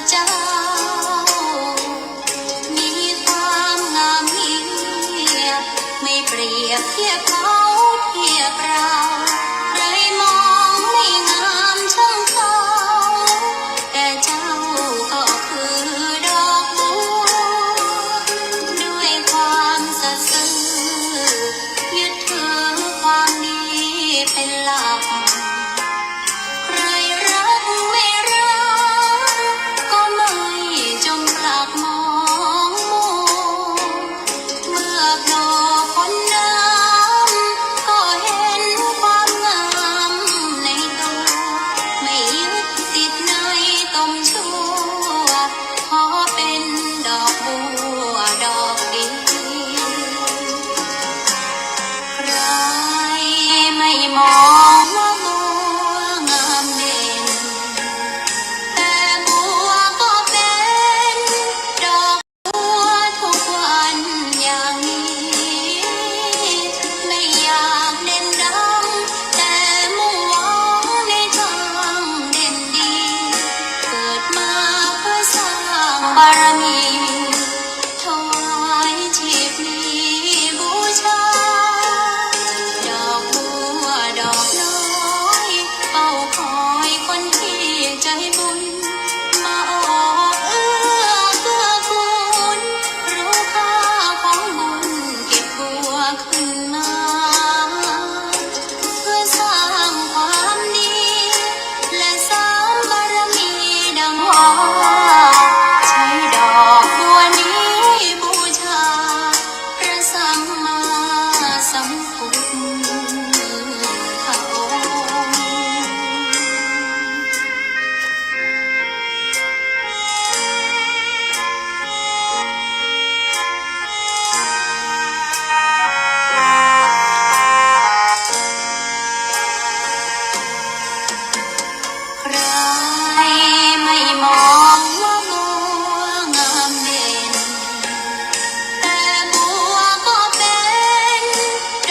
เจ้ามีความงามเงียบไม่เปรียบเทียบเขาเทียบเราใครมองไม่งามช่างเขาแต่เจ้าก็คือดอกบัวด้วยความสัตย์ซื่อยึดถือความดีเป็นหลักใครรักไม่รักก็ไม่จงปลักมองมัวเมื่อโผล่พ้นน้ำก็เห็นความงามในตัวไม่ยึดติดในตมชั่วขอเป็นดอกบัวดอกดีใครไม่มองว่าบัวงามเด่นแต่บัวก็เป็นดอกบัวทุกวันอย่างนี้ไม่อยากเด่นดังแต่มุ่งหวังในทางเด่นดีเกิดมาเพื่อสร้างบารมีถวายชีพนี้บูชาดอกบัวดอกน้อยเฝ้าคอยคนที่ใจบุญมาออกเอื้อเกื้อกูลรู้ค่าของบุญเก็บบัวขึ้นมาเพื่อสร้างความดีและสร้างบารมีดังว่าใช้ดอกบัวนี้บูชาพระสัมมาสัมพุทธองค์ใครไม่มองว่าบัวงามเด่นแต่บัวก็เป็น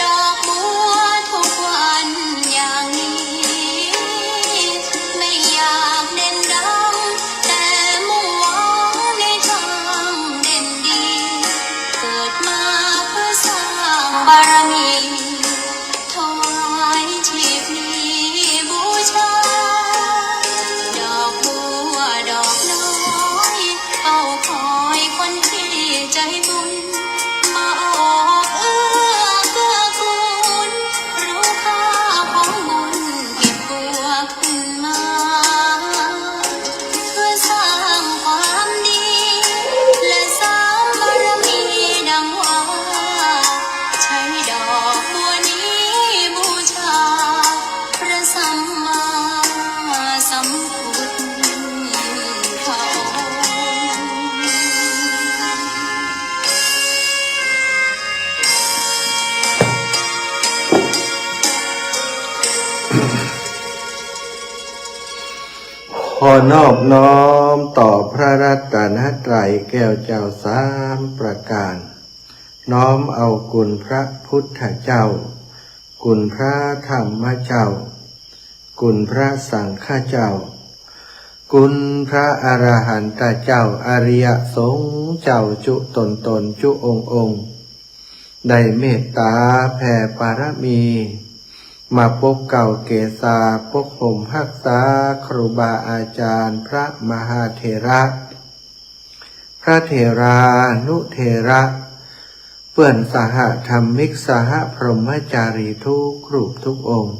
ดอกบัวทุกวันอย่างนี้ไม่อยากเด่นดังแต่มุ่งหวังในทางเด่นดีเกิดมาเพื่อสร้างบารมีถวายชีพนี้บูชาดอกบัวดอกน้อยเฝ้าคอยคนที่ใจบุญมาออกเอื้อเกื้อกูลรู้ค่าของบุญเก็บบัวขึ้นมาเพื่อสร้างความดีและสร้างบารมีดังว่าใช้ดอกบัวนี้บูชาพระสัมมาสัมพุทธองค์ขอนอบน้อมต่อพระรัตนตรัยแก้วเจ้าสามประการ น้อมเอาคุณพระพุทธเจ้า คุณพระธรรมเจ้า คุณพระสังฆเจ้า คุณพระอรหันตเจ้าอริยสงฆ์เจ้าจุตนจุองค์ได้เมตตาแผ่ปารมีมาปกเก่าเกษาปกห่มรักษาครูบาอาจารย์พระมหาเถระพระเถรานุเถระเพื่อนสหธรรมิกสหพรหมจารีทุกรูปทุกองค์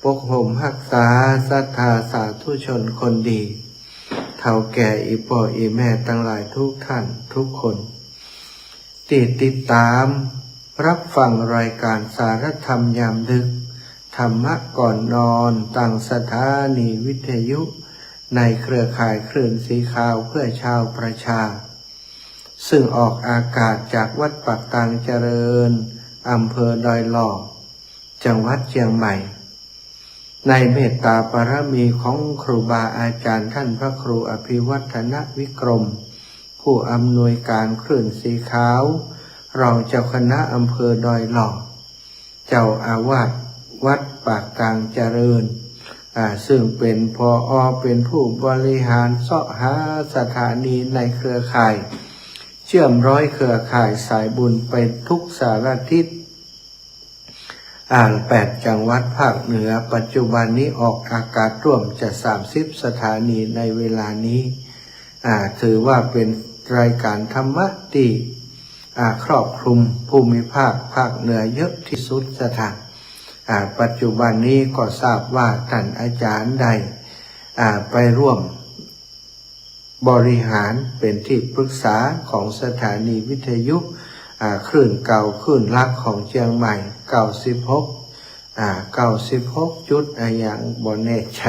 ปกห่มรักษาศรัทธาสาธุชนคนดีเฒ่าแก่อีพ่ออีแม่ทั้งหลายทุกท่านทุกคนติดตามรับฟังรายการสารธรรมยามดึกธรรมะก่อนนอนตั้งสถานีวิทยุในเครือข่ายคลื่นสีขาวเพื่อชาวประชาซึ่งออกอากาศจากวัดปักตังเจริญอำเภอดอยหล่อจังหวัดเชียงใหม่ในเมตตาบารมีของครูบาอาจารย์ท่านพระครูอภิวัฒนวิกรมผู้อำนวยการคลื่นสีขาวรองเจ้าคณะอำเภอดอยหล่อเจ้าอาวาสวัดปากกลางเจริญ ซึ่งเป็นผอ.เป็นผู้บริหารเสาะหาสถานีในเครือข่ายเชื่อมร้อยเครือข่ายสายบุญไปทุกสารทิศ8 จังหวัดภาคเหนือปัจจุบันนี้ออกอากาศร่วมจะ30 สถานีในเวลานี้ถือว่าเป็นรายการธรรมะที่ครอบคลุมภูมิภาคภาคเหนือเยอะที่สุดสถานปัจจุบันนี้ก็ทราบว่าท่านอาจารย์ใดไปร่วมบริหารเป็นที่ปรึกษาของสถานีวิทยุคลื่นเก่าคลื่นลักของเชียงใหม่96จุดอย่างบ่แน่ใจ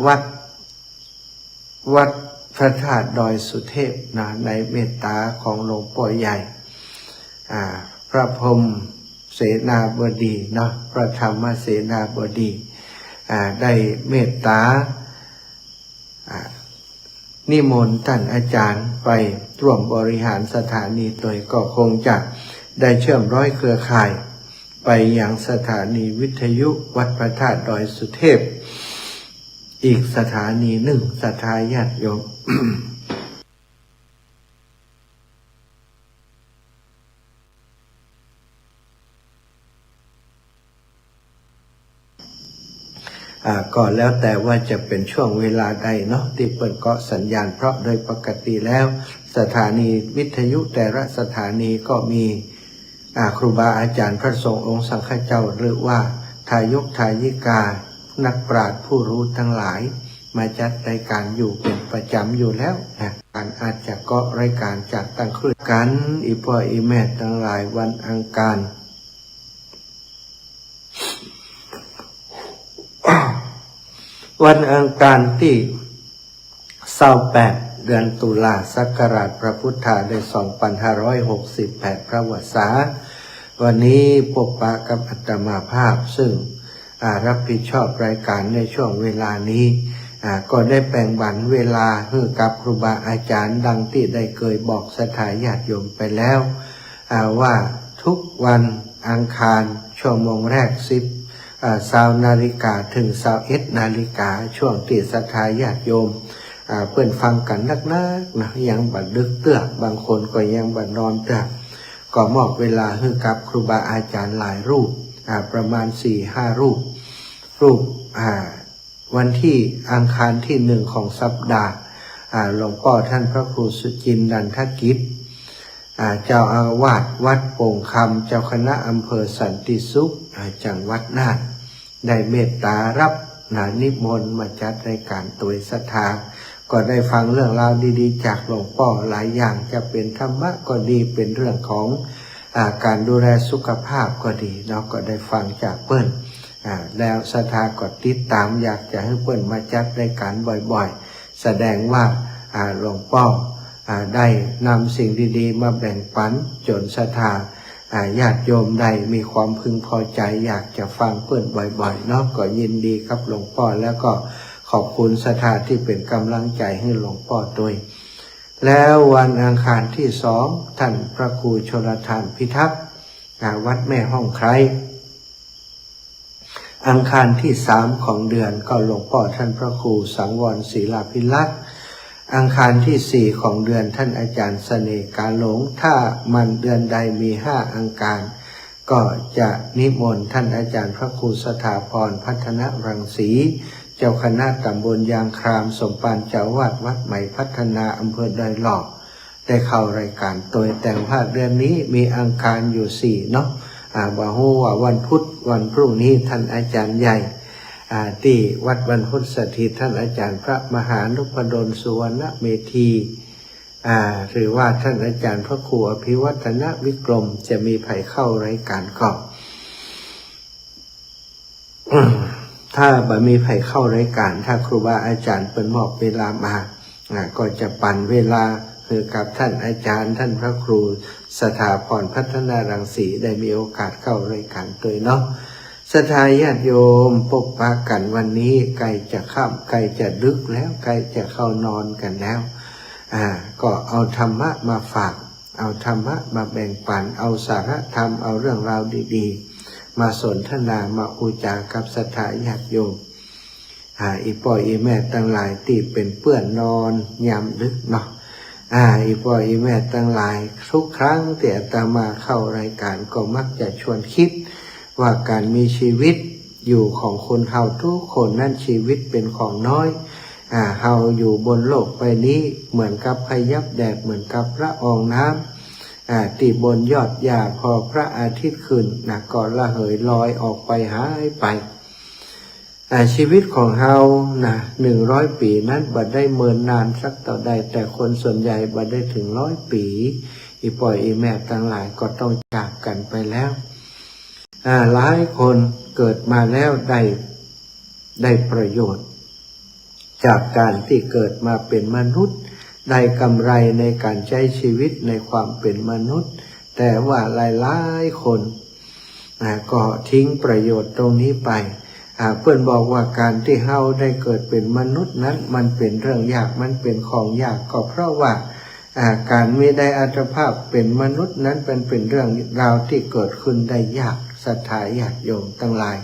วัดพระธาตุดอยสุเทพในเมตตาของหลวงพ่อใหญ่พระพรหมเสนาบดีพระธรรมเสนาบดีได้เมตตานิมนต์ท่านอาจารย์ไปร่วมบริหารสถานีโดยก็คงจะได้เชื่อมร้อยเครือข่ายไปยังสถานีวิทยุวัดพระธาตุดอยสุเทพอีกสถานีหนึ่งศรัทธาญาติโยม ก็แล้วแต่ว่าจะเป็นช่วงเวลาใดที่เปิดเกาะสัญญาณเพราะโดยปกติแล้วสถานีวิทยุแต่ละสถานีก็มีครูบาอาจารย์พระสงฆ์องค์สังฆเจ้าหรือว่าทายกทายิกานักปราชญ์ผู้รู้ทั้งหลายมาจัดรายการอยู่เป็นประจำอยู่แล้วการอาจจะเกาะรายการจากตั้งคลื่นกันอีพ่ออีแม่ทั้งหลายวันอังคารวันอังคารที่28 เดือนตุลาศักราชพระพุทธศักราช2568พระวสาวันนี้พบปะกับอาตมาภาพซึ่งรับผิดชอบรายการในช่วงเวลานี้ก็ได้แบ่งบันเวลาให้กับครูบาอาจารย์ดังที่ได้เคยบอกศรัทธาญาติโยมไปแล้วว่าทุกวันอังคารชั่วโมงแรก20 นาฬิกาถึง21 นาฬิกาช่วงที่ศรัทธาญาติโยมเพื่อนฟังกันนักยังบัดดึกเตื้อบางคนก็ยังบัดนอนเตื้อก็มอบเวลาให้กับครูบาอาจารย์หลายรูปประมาณ 4-5 รูปวันที่อังคารที่1ของสัปดาห์หลวงพ่อท่านพระครูสุจินต์นันทกิจเจ้าอาวาสวัดโป่งคำเจ้าคณะอำเภอสันติสุขจังหวัดน่านได้เมตตารับนิมนต์มาจัดรายการโดยศรัทธาก็ได้ฟังเรื่องราวดีๆจากหลวงพ่อหลายอย่างจะเป็นธรรมะก็ดีเป็นเรื่องของการดูแลสุขภาพก็ดีก็ได้ฟังจากเปิ้ลแล้วศรัทธาก็ติดตามอยากจะให้เปิ้ลมาจัดรายการบ่อยๆแสดงว่าหลวงพ่อได้นำสิ่งดีๆมาแบ่งปันจนศรัทธาญาติโยมได้มีความพึงพอใจอยากจะฟังเปิ้ลบ่อยๆก็ยินดีครับหลวงพ่อแล้วก็ขอบคุณศรัทธาที่เป็นกำลังใจให้หลวงพ่อด้วยแล้ววันอังคารที่2ท่านพระครูชลทานพิทักษ์วัดแม่ห้องไคร้อังคารที่3ของเดือนก็หลวงพ่อท่านพระครูสังวรศรีลาภิลักษ์อังคารที่4ของเดือนท่านอาจารย์เสน่ห์กาหลงถ้ามันเดือนใดมี5อังคารก็จะนิมนต์ท่านอาจารย์พระครูสถาพรพัฒนรังสีเจ้าคณะตำบลยางครามสมปานเจ้าวาดวัดใหม่พัฒนาอำเภอดอยหล่อได้เข้ารายการโดยแต่งภาคเดือนนี้มีอังคารอยู่4ว่าฮู้ว่าวันพุธวันพรุ่งนี้ท่านอาจารย์ใหญ่ที่วัดบรรพุทธสถิตท่านอาจารย์พระมหานุพดลสุวรรณเมธีหรือว่าท่านอาจารย์พระครูอภิวัฒนวิกรมจะมีไผเข้ารายการก็ ถ้าบ่มีไผเข้ารายการถ้าครูบาอาจารย์เปิดมอบเวลามาก็จะปั่นเวลาคือกับท่านอาจารย์ท่านพระครูสถาพรพัฒนารังสีได้มีโอกาสเข้ารายการโดยศรัทธาญาติโยมพบปะกันวันนี้ใกล้จะค่ำใกล้จะดึกแล้วใกล้จะเข้านอนกันแล้วก็เอาธรรมะมาฝากเอาธรรมะมาแบ่งปันเอาสาระธรรมเอาเรื่องราวดีๆ มาสนทนามาอุจากับศรัทธาญาติโยมอีป่อยอีแม่ตั้งหลายที่เป็นเปื้อนนอนยามดึกเนาะอีป่อยอีแม่ตั้งหลายทุกครั้งที่อาตมาเข้ารายการก็มักจะชวนคิดว่าการมีชีวิตอยู่ของคนเฮาทุกคนนั่นชีวิตเป็นของน้อยเฮาอยู่บนโลกใบนี้เหมือนกับพยับแดดเหมือนกับละอองน้ำที่บนยอดหญ้าพอพระอาทิตย์ขึ้นก็ละเหยลอยออกไปหายไปชีวิตของเฮา100 ปีนั้นบัดได้เมินนานสักต่อใดแต่คนส่วนใหญ่บัดได้ถึง100 ปีอีป่อยอีแม่ทั้งหลายก็ต้องจากกันไปแล้วหลายคนเกิดมาแล้วได้ประโยชน์จากการที่เกิดมาเป็นมนุษย์ได้กำไรในการใช้ชีวิตในความเป็นมนุษย์แต่ว่าหลายๆคนก็ทิ้งประโยชน์ตรงนี้ไปเพื่อนบอกว่าการที่เฮาได้เกิดเป็นมนุษย์นั้นมันเป็นเรื่องยากมันเป็นของยากก็เพราะว่าการมีได้อัตภาพเป็นมนุษย์นั้นเป็นเรื่องราวที่เกิดขึ้นได้ยากศรัทธาญาติโยมทั้งหลาย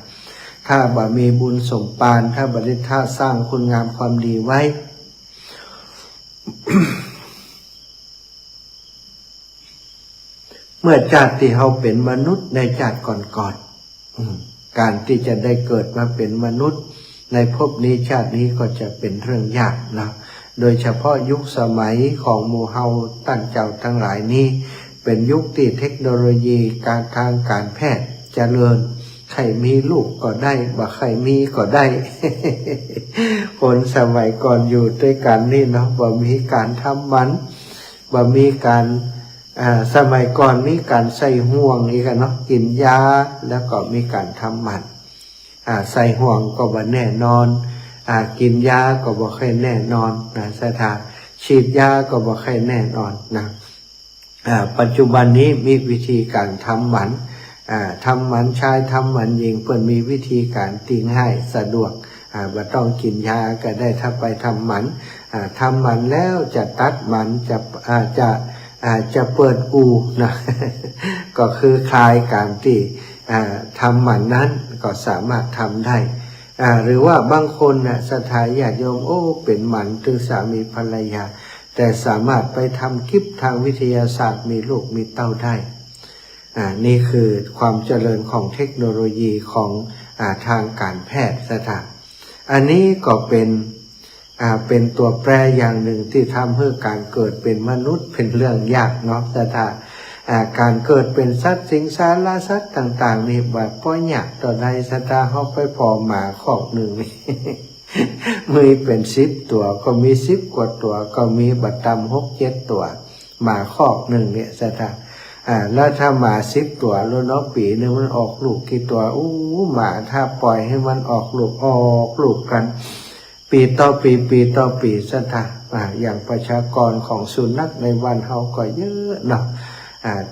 ถ้าบ่มีบุญสมปานถ้าบ่ได้ท่าสร้างคุณงามความดีไว้ เมื่อชาติที่เฮาเป็นมนุษย์ในชาติก่อนการที่จะได้เกิดมาเป็นมนุษย์ในภพนี้ชาตินี้ก็จะเป็นเรื่องยากนะโดยเฉพาะยุคสมัยของหมู่เฮาตั้งเจ้าทั้งหลายนี้เป็นยุคที่เทคโนโลยีการทางการแพทย์เจริญใครมีลูกก็ได้บ่ใครมีก็ได้ คนสมัยก่อนอยู่ด้วยกันนี่เนาะบ่มีการทำหมันบ่มีการสมัยก่อนมีการใส่ห่วงอีกเนาะกินยาแล้วก็มีการทำหมันใส่ห่วงก็บ่แน่นอนกินยาก็บ่ค่อยแน่นอนสถานฉีดยาก็บ่ค่อยแน่นอนนะปัจจุบันนี้มีวิธีการทำหมันทำหมันชายทำหมันหญิงเพิ่นมีวิธีการตีง่ายสะดวกบ่ต้องกินยาก็ได้ถ้าไปทำหมันทำหมันแล้วจะตัดหมันจะเปิดอูนะ ก็คือคลายการที่ทำหมันนั้นก็สามารถทำได้หรือว่าบางคนศรัทธาญาติโยมเป็นหมันถึงสามีภรรยาแต่สามารถไปทำคลิปทางวิทยาศาสตร์มีลูกมีเต้าได้นี่คือความเจริญของเทคโนโลยีของทางการแพทย์สถานอันนี้ก็เป็นตัวแปรอย่างหนึ่งที่ทำให้การเกิดเป็นมนุษย์เป็นเรื่องยากเนาะสถานการเกิดเป็นสัตว์สิงสารสัตว์ต่างๆนี่แบบป้อยยากต่อใดสถานเขาไปพอหมาคอกหนึ่ง มีเป็น10 ตัวก็มี10 กว่าตัวก็มีบัดตำ6-7 ตัวหมาคอกหนึ่งเนี่ยสถานแล้วถ้าหมา10 ตัวแล้วเนาะปีนึงมันออกลูกกี่ตัวหมาถ้าปล่อยให้มันออกลูกกันปีต่อปีสถานอย่างประชากรของสุนัขในวันเฮาก็เยอะเนาะ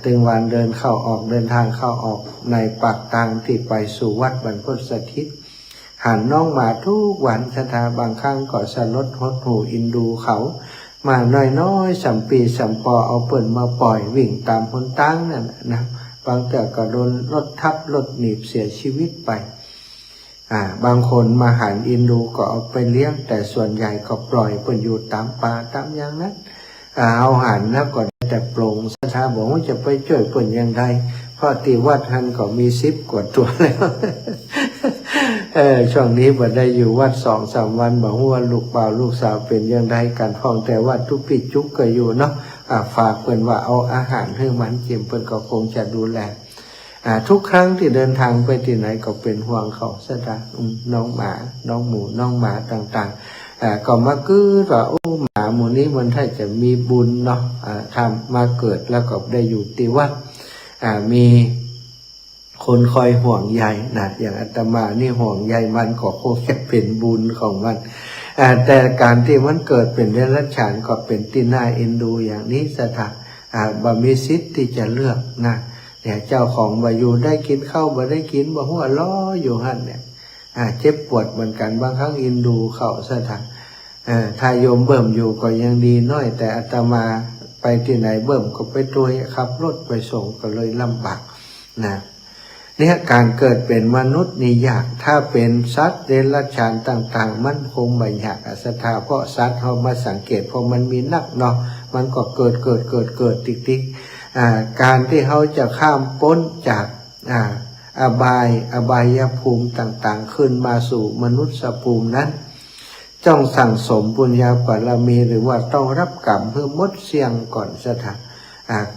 ตึงวันเดินทางเข้าออกในปากทางที่ไปสู่วัดบรรพตสถิตหันน้องหมาทุกวันสถานบางครั้งก็สลดหดหูอินดูเขามาน้อยๆสัมปีสัมปอเอาเปิ่นมาปล่อยวิ่งตามหนทางนั่นนะบางแต่ก็โดนรถทับรถหนีบเสียชีวิตไปบางคนมาหันอินดูก็เอาไปเลี้ยงแต่ส่วนใหญ่ก็ปล่อยเปิ่นอยู่ตามป่าตามอย่างนั้นเอาหันแล้วก็แต่ปลงสถาบอกว่าจะไปช่วยเปิ่นอย่างไรเพราะที่วัดท่านก็มี10 กว่าตัวแล้ว ช่วงนี้บ่ได้อยู่วัด2-3 วันบอกว่าลูกบ่าวลูกสาวเป็นอย่างไรกันพ้องแต่ว่าทุกปีจุกก็อยู่เนาะฝากเพิ่นว่าเอาอาหารให้มันกินเพิ่นก็คงจะดูแลทุกครั้งที่เดินทางไปที่ไหนก็เป็นห่วงเขาซะจ้ะน้องหมาน้องหมูน้องหมาต่างๆก็มาคือว่าหมาหมู่นี้มันถ้าจะมีบุญเนาะทำมาเกิดแล้วก็ได้อยู่ที่วัดมีคนคอยห่วงใยนะอย่างอาตมานี่ห่วงใยมันก็คงจะเป็นบุญของมันแต่การที่มันเกิดเป็นเดรัจฉานก็เป็นที่น่าเอ็นดูอย่างนี้สถานบ่มีสิทธิ์ที่จะเลือกนะเนี่ยเจ้าของบ่อยู่ได้กินข้าวบ่ได้กินบ่หัวล้ออยู่หั่นเนี่ยเจ็บปวดเหมือนกันบางครั้งเอ็นดูเขาสถานถ้าโยมเบิ่มอยู่ก็ยังดีน้อยแต่อาตมาไปที่ไหนเบิ่มก็ไปตัวขับรถไปส่งก็เลยลำบากนะ เนี่ยการเกิดเป็นมนุษย์นี่ยากถ้าเป็นสัตว์เดรัจฉานต่างๆมันคงไม่ยากศรัทธาเพราะสัตว์เขามาสังเกตพอมันมีนักเนาะมันก็เกิดติ๊กการที่เขาจะข้ามพ้นจากอบายภูมิต่างๆขึ้นมาสู่มนุษย์ภูมินั้นต้องสั่งสมบุญญาบารมีหรือว่าต้องรับกรรมเพื่อมดเสี่ยงก่อนศรัทธา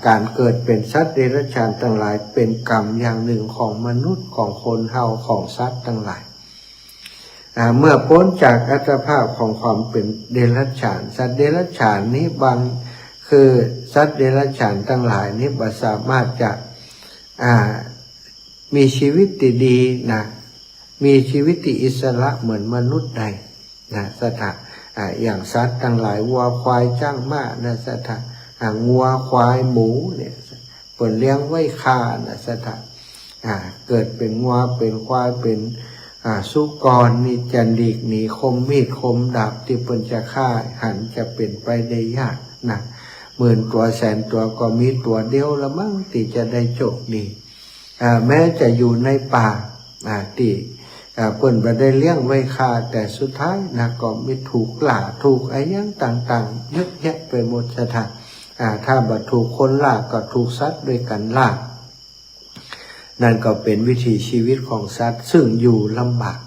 การเกิดเป็นสัตว์เดรัจฉานทั้งหลายเป็นกรรมอย่างหนึ่งของมนุษย์ของคนเฮาของสัตว์ทั้งหลายเมื่อพ้นจากอัตภาพของความเป็นเดรัจฉานสัตว์เดรัจฉานนี้บางคือสัตว์เดรัจฉานทั้งหลายนี้บ่สามารถจะมีชีวิตดีๆนะมีชีวิตที่อิสระเหมือนมนุษย์ใดนะศรัทธาอย่างสัตว์ทั้งหลายวัวควายจ้างม้านะศรัทธางัวควายหมูเนี่ยเปิดเลี้ยงไว้ฆ่านะศรัทธาเกิดเป็นงัวเป็นควายเป็นสุกรนี่จะหลีกหนีคมมีดคมดาบที่เปิ่นจะฆ่าหันจะเป็นไปได้ยากนะหมื่นตัวแสนตัวก็มีตัวเดียวละมั้งที่จะได้โชคดีแม้จะอยู่ในป่าที่เปิ่นบ่ได้เลี้ยงไว้ฆ่าแต่สุดท้ายนะก็มีถูกล่าถูกอะไรอย่างต่างๆเยอะแยะไปหมดศรัทธาถ้าบ่ถูกคนล่าก็ถูกสัตว์ด้วยกันล่านั่นก็เป็นวิถีชีวิตของสัตว์ซึ่งอยู่ลำบาก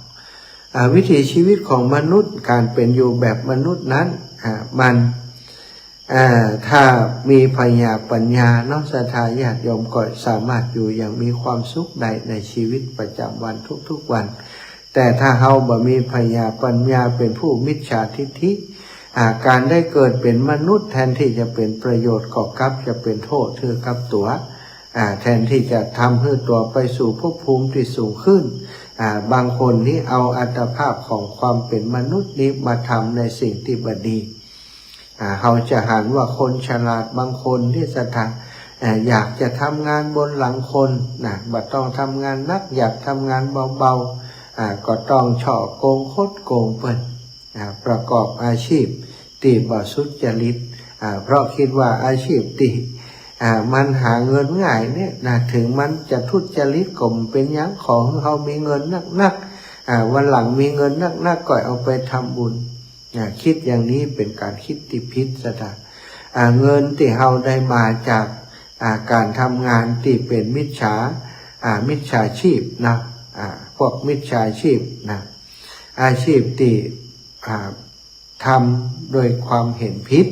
วิถีชีวิตของมนุษย์การเป็นอยู่แบบมนุษย์นั้นมันถ้ามีปัญญาเนาะศรัทธาญาติโยมก็สามารถอยู่อย่างมีความสุขได้ในชีวิตประจำวันทุกๆวันแต่ถ้าเฮาบ่มีปัญญาเป็นผู้มิจฉาทิฏฐิการได้เกิดเป็นมนุษย์แทนที่จะเป็นประโยชน์ก็กลับจะเป็นโทษคือกับตัวแทนที่จะทำให้ตัวไปสู่ภพภูมิที่สูงขึ้นบางคนนี่เอาอัตภาพของความเป็นมนุษย์นี้มาทำในสิ่งที่บดีเขาจะหันว่าคนฉลาดบางคนที่ศรัทธาอยากจะทำงานบนหลังคนบ่ต้องทำงานนักอยากทำงานเบาๆก็ต้องฉ้อโกงคดโกงเปิดประกอบอาชีพที่บ่สุจริตเพราะคิดว่าอาชีพที่มันหาเงินง่ายเนี่ยถึงมันจะทุจริตก็เป็นอย่างของเขามีเงินนักวันหลังมีเงินนักก็เอาไปทำบุญคิดอย่างนี้เป็นการคิดที่ผิดซะนะเงินที่เราได้มาจากการทำงานที่เป็นมิจฉาชีพนะพวกมิจฉาชีพนะอาชีพที่ทำโดยความเห็นผิด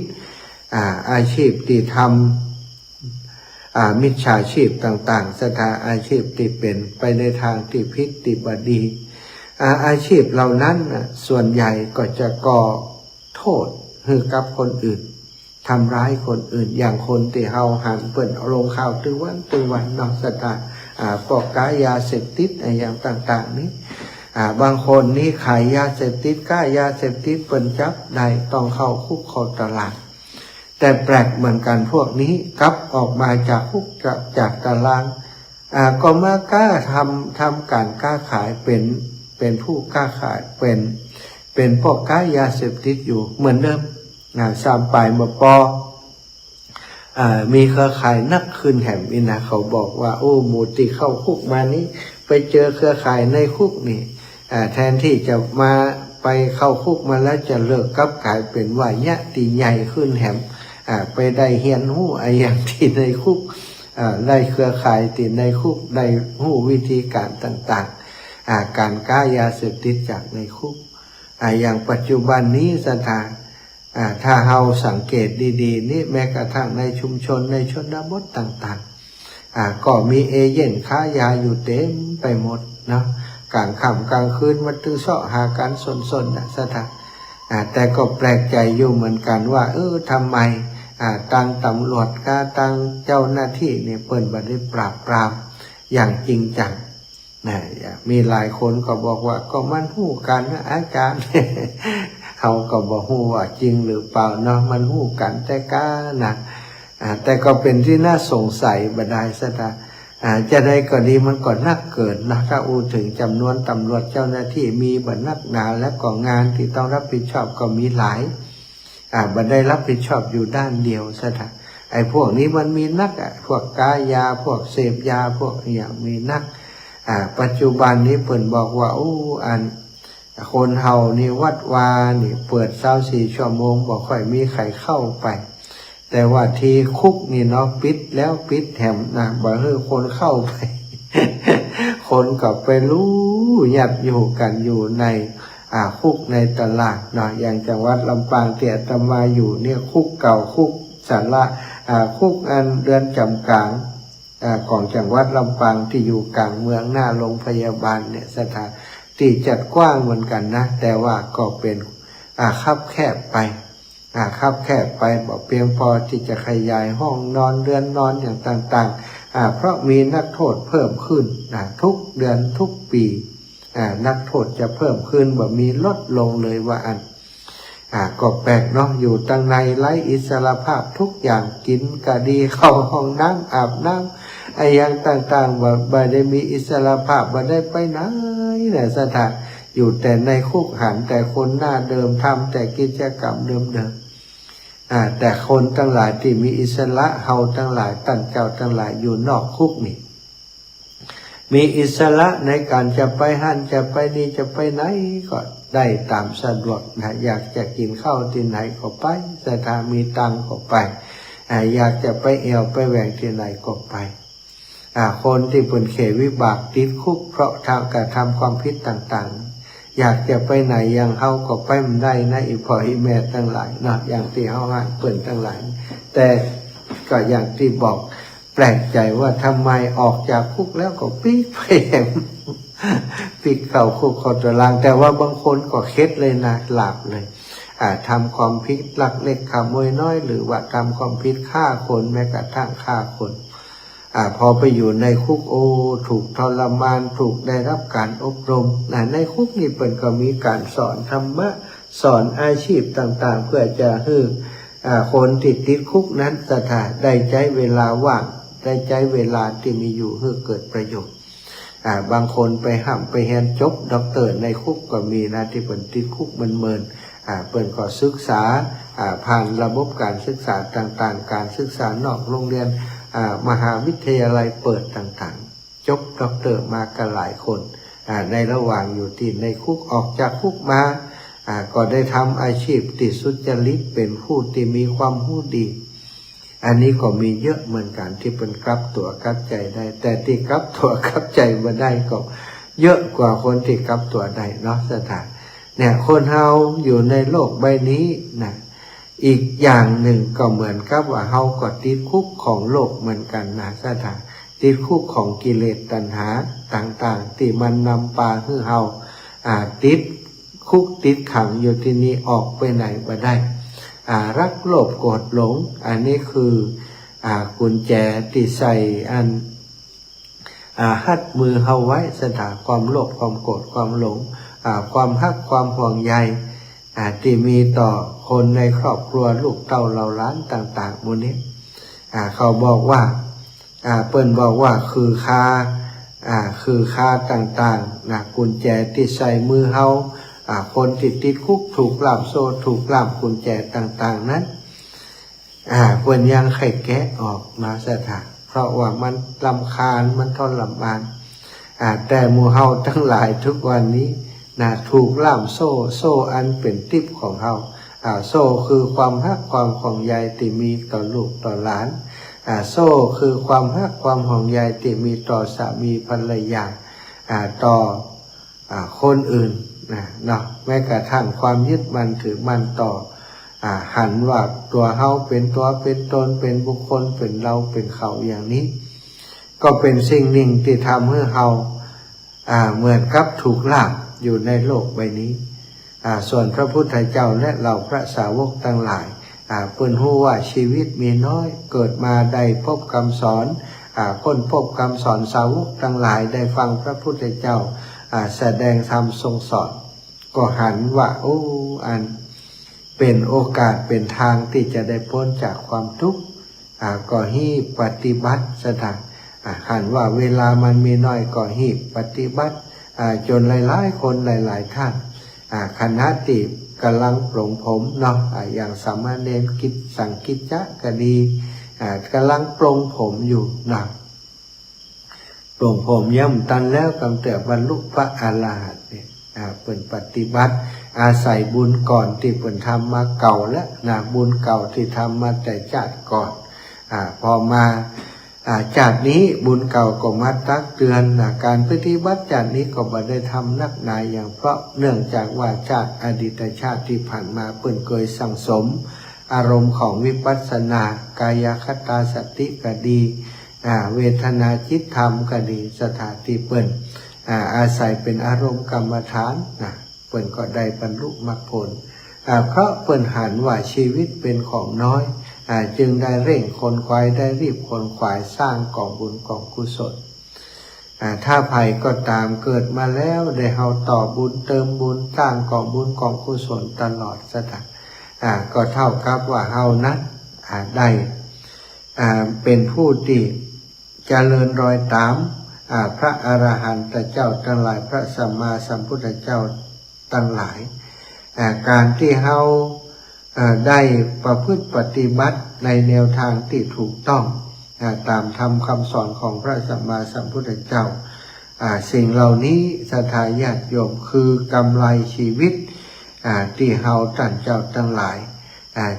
อาชีพที่ทำมิจฉาชีพต่างๆสถานอาชีพที่เป็นไปในทางที่ผิดที่บดีอาชีพเหล่านั้นส่วนใหญ่ก็จะก่อโทษให้กับคนอื่นทำร้ายคนอื่นอย่างคนที่เฮาหันเปิ่นเอาลงข่าวตึงวันนอกสถานปอกกายาเสพติดอย่างต่างๆนี้บางคนนี่ขายยาเสพติดก้ายาเสพติดเปิ่นจับได้ต้องเข้าคุกเข้าตารางแต่แปลกเหมือนกันพวกนี้กลับออกมาจากคุกจากตารางก็มากล้าทำการค้าขายเป็นผู้ค้าขายเป็นพวกค้ายาเสพติดอยู่เหมือนเดิมสามปลายมาปอมีเครือข่ายนักขึ้นแหมอินะเขาบอกว่าโอ้หมูติเข้าคุกมานี้ไปเจอเครือข่ายในคุกนี่แทนที่จะมาไปเข้าคุกมาแล้วจะเลิกกับกลายเป็นว่ายะตีใหญ่ขึ้นแหมไปได้เฮียนหู้อย่างที่ในคุกได้เครือข่ายที่ในคุกได้หู้วิธีการต่างๆการค้ายาเสพติดจากในคุกอย่างปัจจุบันนี้สถานถ้าเราสังเกตดีๆนี่แม้กระทั่งในชุมชนในชนบทต่างๆก็มีเอเย่นค้ายาอยู่เต็มไปหมดเนาะกลางค่ำกลางคืนมันตื้อเสาะหาการสนๆนะสถานแต่ก็แปลกใจอยู่เหมือนกันว่าทำไมทางตำรวจกับทางเจ้าหน้าที่เนี่ยเปิ่นบ่ได้ปราบปรามอย่างจริงจังมีหลายคนก็บอกว่าก็มันหู้กันนะอาจารย์ เขาก็บอกหู้ว่าจริงหรือเปล่าเนาะมันหู้กันแต่ก้านะแต่ก็เป็นที่น่าสงสัยบดายซะนะจะได้ก็ดีมันก็นักเกิดนะถ้าอูถึงจำนวนตำรวจเจ้าหน้าที่มีบัดนักหนาและก็งานที่ต้องรับผิดชอบก็มีหลายบัดได้รับผิดชอบอยู่ด้านเดียวซะนะไอ้พวกนี้มันมีนักพวกค้ายาพวกเสพยาพวกอย่างมีนัก ปัจจุบันนี้เปิ่นบอกว่าคนเฮานี่วัดวานี่เปิด24 ชั่วโมงบ่ค่อยมีใครเข้าไปแต่ว่าที่คุกนี่เนาะปิดแล้วปิดแถมนะบ่ให้คนเข้าไป คนก็ไปรู้ยัดอยู่กันอยู่ในคุกในตลาดเนาะอย่างจังหวัดลำปางที่อาตมาอยู่เนี่ยคุกเก่าคุกสาระคุกอันเรือนจำกลางของจังหวัดลำปางที่อยู่กลางเมืองหน้าโรงพยาบาลเนี่ยสถานที่จัดกว้างเหมือนกันนะแต่ว่าก็เป็นคับแคบไปคับแคบไปบอกเพียงพอที่จะขยายห้องนอนเรือนนอนอย่างต่างๆเพราะมีนักโทษเพิ่มขึ้นทุกเดือนทุกปีนักโทษจะเพิ่มขึ้นบ่มีลดลงเลยว่าก็แปลกเนาะอยู่ตั้งในไร้อิสรภาพทุกอย่างกินก็ดีเข้าห้องน้ำอาบน้ำอย่างต่างๆบ่ได้มีอิสรภาพบ่ได้ไปไหนเนี่ยสถานอยู่แต่ในคุกหันแต่คนหน้าเดิมทำแต่กิจกรรมเดิมๆแต่คนทั้งหลายที่มีอิสระเฮาทั้งหลายตั้งเจ้าทั้งหลายอยู่นอกคุกนี่มีอิสระในการจะไปหั่นจะไปนี่จะไปไหนก็ได้ตามสะดวกอยากจะกินข้าวที่ไหนก็ไปถ้ามีตังก็ไปอยากจะไปแอวไปแหวงที่ไหนก็ไปคนที่เป็นเขวิบากติดคุกเพราะกระทำความผิดต่างๆอยากจะไปไหนอย่างเฮาก็ไปไม่ได้นะอีพ่ออีแม่ทั้งหลายเนาะอย่างที่เฮาอ่านเปิ่นทั้งหลายแต่ก็อย่างที่บอกแปลกใจว่าทำไมออกจากคุกแล้วก็ปีกไปแหมปีกเข้าคุกเข้าตารางแต่ว่าบางคนก็เคล็ดเลยนะหลับเลยทำความผิดลักเล็กขโมยน้อยหรือว่าทำความผิดฆ่าคนแม้กระทั่งฆ่าคนพอไปอยู่ในคุกถูกทรมานถูกได้รับการอบรมในคุกนี่เปิ่นก็มีการสอนธรรมะสอนอาชีพต่างๆเพื่อจะให้คนติดคุกนั้นได้ใช้เวลาว่างได้ใช้เวลาที่มีอยู่ให้เกิดประโยชน์บางคนไปห้ามไปแฮนจบด็อกเตอร์ในคุกก็มีนะที่เปิ่นติดคุกมันเมินเปิ่นก็ศึกษาผ่านระบบการศึกษาต่างๆการศึกษานอกโรงเรียนมหาวิทยาลัยเปิดต่างๆจบด็อกเตอร์มากันหลายคนในระหว่างอยู่ที่ในคุกออกจากคุกมาก็ได้ทำอาชีพติดสุจริตเป็นผู้ที่มีความรู้ดีอันนี้ก็มีเยอะเหมือนกันที่เป็นกลับตัวกลับใจได้แต่ที่กลับตัวกลับใจมาได้ก็เยอะกว่าคนที่กลับตัวได้เนาะสถานเนี่ยคนเฮาอยู่ในโลกใบนี้นะอีกอย่างหนึ่งก็เหมือนกับว่าเฮาก็ติดคุกของโลกเหมือนกันนะสถานติดคุกของกิเลสตัณหาต่างๆที่มันนำพาให้เฮาติดคุกติดขังอยู่ที่นี้ออกไปไหนบ่ได้รักโลภโกรธหลงอันนี้คือกุญแจที่ใส่หัดมือเฮาไว้สถานความโลภความโกรธความหลงความฮักความห่วงใยที่มีต่อคนในครอบครัวลูกเต้าเหล่าหลานต่างๆหมดนี้เขาบอกว่าเปิ้นบอกว่าคือค่าต่างๆนะกุญแจที่ใส่มือเฮาคนติดคุกถูกล่ามโซ่ถูกล่ามกุญแจต่างๆนั้นเปิ้นยังไขแกะออกมาสถานเพราะว่ามันรำคาญมันทรมานแต่หมู่เฮาทั้งหลายทุกวันนี้ถูกล่ามโซ่อันเป็นทิพย์ของเฮาโซ่คือความฮักความห่วงใยที่มีต่อลูกต่อหลานโซ่คือความฮักความห่วงใยที่มีต่อสามีภรรยาต่อคนอื่นเนาะแม้กระทั่งความยึดมั่นถือมั่นต่อหันว่าตัวเฮาเป็นตัวเป็นตนเป็นบุคคลเป็นเราเป็นเขาอย่างนี้ก็เป็นสิ่งหนึ่งที่ทำให้เฮาเหมือนกับถูกล่ามอยู่ในโลกใบนี้ส่วนพระพุทธเจ้าและเหล่าพระสาวกทั้งหลายเพิ่นรู้ว่าชีวิตมีน้อยเกิดมาได้พบคำสอนค้นพบคำสอนสาวกทั้งหลายได้ฟังพระพุทธเจ้าแสดงธรรมทรงสอนก็หันว่าอันเป็นโอกาสเป็นทางที่จะได้พ้นจากความทุกข์ก็ให้ปฏิบัติสถานหันว่าเวลามันมีน้อยก็ให้ปฏิบัติจนหลายๆคนหลายๆท่านคณะติกำลังปลงผมเนาะอย่างสามเณรกิจสังกิจจะก็ดีกำลังปลงผมอยู่นะเปิ ลวงผมย่ำตันแล้วกำเตือบรรลุพระอรหันต์เนี่ยเปิ่นปฏิบัติอาศัยบุญก่อนที่เปิ่นทำมาเก่าแล้วนะบุญเก่าที่ทำมาแต่ชาติก่อนพอมาจากนี้บุญเก่าก็มาตักเตือนการปฏิบัติจากนี้ก็บ่ได้ทำนักหนาอย่างเพราะเนื่องจากว่าชาติอดีตชาติที่ผ่านมาเปิ่นเคยสั่งสมอารมณ์ของวิปัสสนากายคตาสติก็ดีเวทนาจิตธรรมก็ดีสถานที่เปิ่นอาศัยเป็นอารมณ์กรรมฐานเปิ่นก็ได้บรรลุมรรคผลเพราะเปิ่นหันว่าชีวิตเป็นของน้อยจึงได้เร่งคนควายได้รีบคนควายสร้างกองบุญกองกุศลถ้าภัยก็ตามเกิดมาแล้วได้เฮาต่อบุญเติมบุญสร้างกองบุญกองกุศลตลอดสถานก็เท่ากับว่าเฮานั้นได้เป็นผู้ที่เจริญรอยตามพระอรหันตเจ้าทั้งหลายพระสัมมาสัมพุทธเจ้าทั้งหลายการที่เฮาได้ประพฤติปฏิบัติในแนวทางที่ถูกต้องตามธรรมคำสอนของพระสัมมาสัมพุทธเจ้าสิ่งเหล่านี้ศรัทธาญาติโยมคือกำไรชีวิตที่เฮาท่านเจ้าทั้งหลาย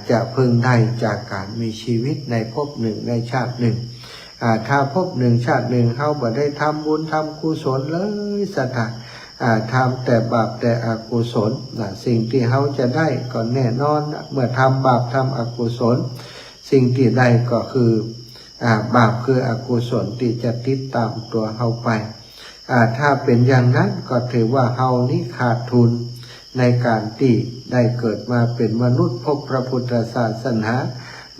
จะพึงได้จากการมีชีวิตในภพหนึ่งในชาติหนึ่งถ้าภพหนึ่งชาติหนึ่งเฮาบ่ได้ทำบุญทำกุศลเลยศรัทธาทำแต่บาปแต่อกุศลสิ่งที่เฮาจะได้ก็แน่นอนเมื่อทำบาปทำอกุศลสิ่งที่ได้ก็คือบาปคืออกุศลที่จะติดตามตัวเฮาไปถ้าเป็นอย่างนั้นก็ถือว่าเฮานี้ขาดทุนในการที่ได้เกิดมาเป็นมนุษย์พบพระพุทธศาสนา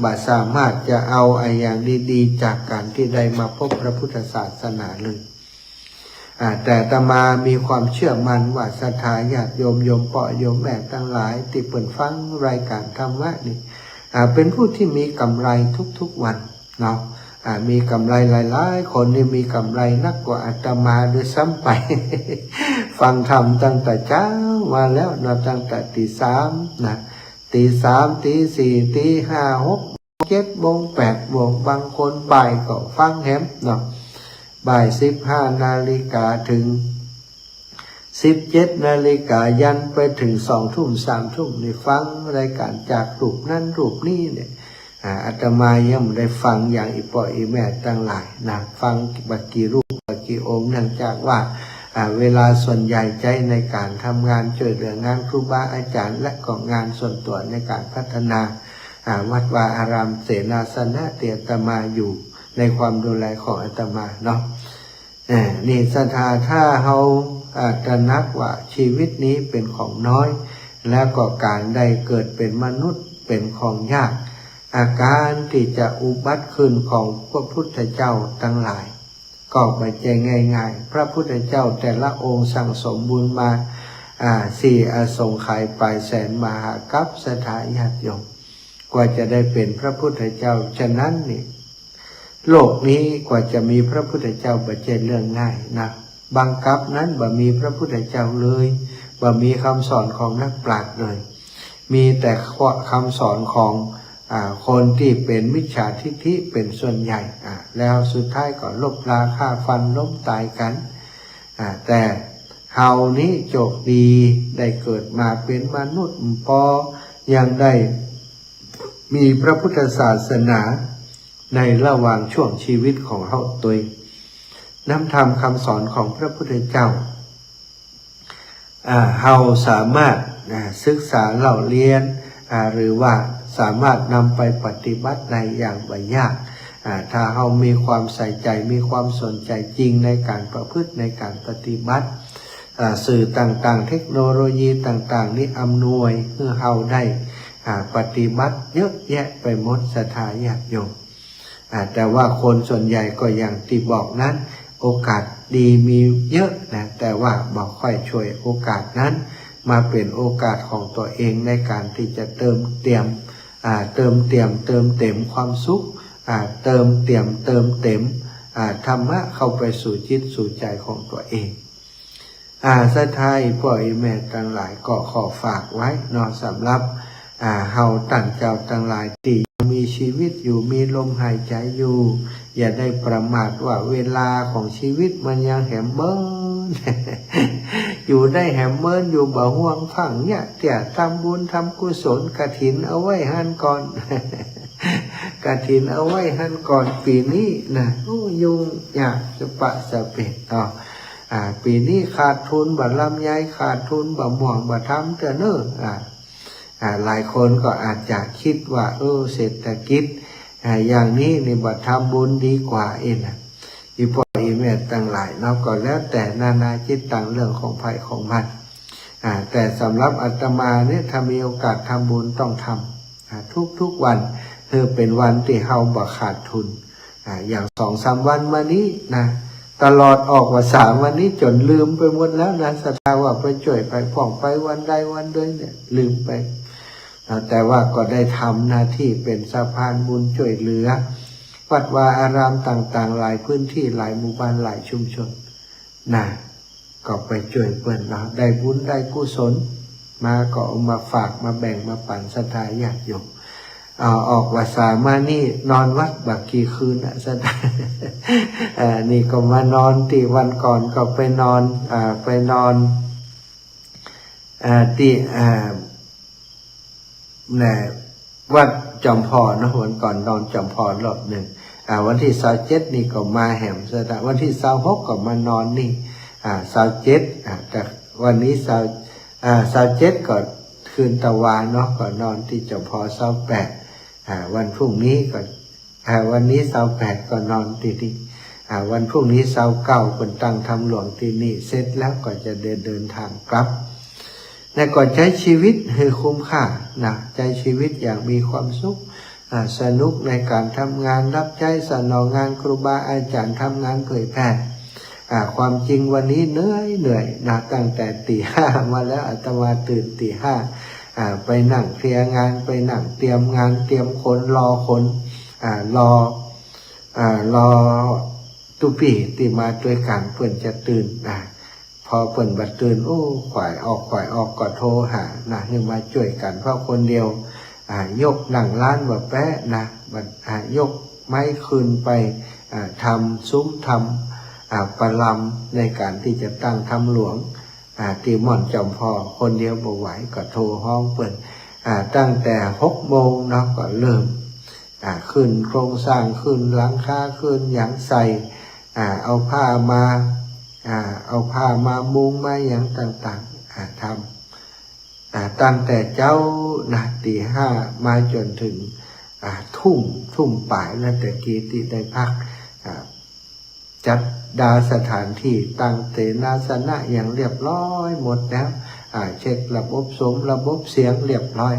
บ่สามารถจะเอาอย่างดีๆจากการที่ได้มาพบพระพุทธศาสนาเลยแต่อาตมามีความเชื่อมั่นว่าศรัทธาญาติโยมโยมพ่อโยมแม่ทั้งหลายที่เปิดฟังรายการธรรมะนี่เป็นผู้ที่มีกำไรทุกๆวันเนาะมีกำไรหลายๆคนนี่มีกำไรนักกว่าอาตมาด้วยซ้ำไป ฟังธรรมตั้งแต่เช้ามาแล้วนะตั้งแต่ตี 3นะตี 3ตี 4ตี 5 6 7 โมง 8 โมงบางคนบ่ายก็ฟังแฮมเนาะบ่าย 15 นาฬิกาถึง 17 นาฬิกายันไปถึง 2 ทุ่ม 3 ทุ่มนี่ฟังรายการจากรูปนั่นรูปนี้เนี่ยอาตมายังไม่ได้ฟังอย่างอีพ่ออีแม่ตั้งหลายนะฟังบักกี่รูปบักกี่องค์เนื่องจากว่าเวลาส่วนใหญ่ใจในการทำงานช่วยเหลืองานครูบาอาจารย์และก็งานส่วนตัวในการพัฒนาวัดวาอารามเสนาสนะเตียอาตมาอยู่ในความดูแลของอาตมาเนาะนี่ศรัทธาถ้าเราตระหนักว่าชีวิตนี้เป็นของน้อยแล้วก็การได้เกิดเป็นมนุษย์เป็นของยากอาการที่จะอุบัติขึ้นของพระพุทธเจ้าทั้งหลายก็ไม่ใช่ง่ายๆพระพุทธเจ้าแต่ละองค์สั่งสมบุญมา4 อสงไขยปลายแสนมหากัปศรัทธาญาติโยมกว่าจะได้เป็นพระพุทธเจ้าฉะนั้นนี่โลกนี้กว่าจะมีพระพุทธเจ้าไม่ใช่เรื่องง่ายนะบางกัปนั้นบ่มีพระพุทธเจ้าเลยบ่มีคำสอนของนักปราชญ์เลยมีแต่คำสอนของคนที่เป็นมิจฉาทิฏฐิเป็นส่วนใหญ่แล้วสุดท้ายก็ลบราฆ่าฟันล้มตายกันแต่เฮานี้โชคดีได้เกิดมาเป็นมนุษย์พอยังได้มีพระพุทธศาสนาในระหว่างช่วงชีวิตของเฮาตัวนำธรรมคำสอนของพระพุทธเจ้าเฮาสามารถศึกษาเล่าเรียนหรือว่าสามารถนำไปปฏิบัติในอย่างไม่ยากถ้าเรามีความใส่ใจมีความสนใจจริงในการประพฤติในการปฏิบัติสื่อต่างๆเทคโนโลยีต่างๆนี้อำนวยเพื่อเราได้ปฏิบัติเยอะแยะไปหมดศรัทธาญาติโยมแต่ว่าคนส่วนใหญ่ก็อย่างที่บอกนั้นโอกาสดีมีเยอะนะแต่ว่าบอกค่อยช่วยโอกาสนั้นมาเป็นโอกาสของตัวเองในการที่จะเติมเต็มความสุขเติมเต็มธรรมะเข้าไปสู่จิตสู่ใจของตัวเองสุดท้ายพ่อแม่ทั้งหลายก็ขอฝากไว้เนาะสำหรับเฮาตั้งเจ้าทั้งหลายที่มีชีวิตอยู่มีลมหายใจอยู่ อย่าได้ประมาทว่าเวลาของชีวิตมันยังแหมเมิน อยู่ได้แหมเมินอยู่บ่ห่วงพังเนี่ยเตี่ยทำบุญทำกุศลกฐินเอาไว้หันก่อน กฐินเอาไว้หันก่อนปีนี้นะยุ่งยากจะปะสะเปะปีนี้ขาดทุนบัตรลำไยขาดทุนบัตรหม่วงบัตรทำเตอเนอหลายคนก็อาจจะคิดว่าเศรษฐกิจอย่างนี้ในบัตรทำบุญดีกว่าเองนะอีพ่ออีแม่ต่างหลายเนาะก็แล้วแต่นานาจิตต่างเรื่องของภัยของมันแต่สำหรับอาตมาเนี่ยถ้ามีโอกาสทำบุญต้องทำทุกวันเป็นวันที่เฮาบ่ขาดทุนอย่าง2-3 วันมานี้นะตลอดออกว่า3 วันนี้จนลืมไปหมดแล้วนะศรัทธาว่าไปจ่วยไปผ่องไปวันใดวันหนึ่งเนี่ยลืมไปแต่ว่าก็ได้ทำหน้าที่เป็นสะพานบุญช่วยเหลือวัดวาอารามต่างๆหลายพื้นที่หลายหมู่บ้านหลายชุมชนนะก็ไปช่วยเปิ้นเนาะได้บุญได้กุศลมาก็เอามาฝากมาแบ่งมาปั่นศรัทธาญาติโยมออกว่าสามานี่นอนวัดบักกี่คืนศรัทธา นี่ก็มานอนที่วันก่อนก็ไปนอนที่วัดจอมพรนะวันก่อนนอนจอมพรรอบหนึ่งวันที่27นี่ก็มาแหมศรัทธาวันที่26ก็มานอนนี่27แต่วันนี้27ก็คืนตะวันเนาะก็นอนที่จอมพร28วันพรุ่งนี้ก็วันนี้28ก็นอนที่นี่วันพรุ่งนี้29คนตั้งทำหลวงที่นี่เสร็จแล้วก็จะเดินทางกลับและก็ใช้ชีวิตให้คุ้มค่านะใช้ชีวิตอย่างมีความสุขสนุกในการทำงานรับใช้สนองงานครูบาอาจารย์ทำงานเผยแผ่ความจริงวันนี้เหนื่อยนะตั้งแต่ตี 5มาแล้วอาตมาตื่นตี 5ไปนั่งเคลียร์งานไปนั่งเตรียมงานเตรียมคนรอคนรอตุปีที่มาด้วยกันเพื่อนจะตื่นพอเปิ่นบัดตื่นขวายออกก็โทรหานะให้มาช่วยกันเพราะคนเดียวยกหนังล้านแบบแปะนะบัดยกไม้คืนไปทำซุ้มทำประลำในการที่จะตั้งทำหลวงตีม่อนจอมพอคนเดียวบ่ไหวก็โทรห้องเปิ่นตั้งแต่6 โมงเนาะก็เริ่มขึ้นโครงสร้างขึ้นหลังคาขึ้นหยังใส่เอาผ้ามามุงมาอย่างต่างๆทำตั้งแต่เจ้าตี 5มาจนถึงทุ่มป่ายแล้วแต่กี้ที่ได้พักจัดดาสถานที่ตั้งเตนาสนะอย่างเรียบร้อยหมดแล้วเช็คระบบระบบเสียงเรียบร้อย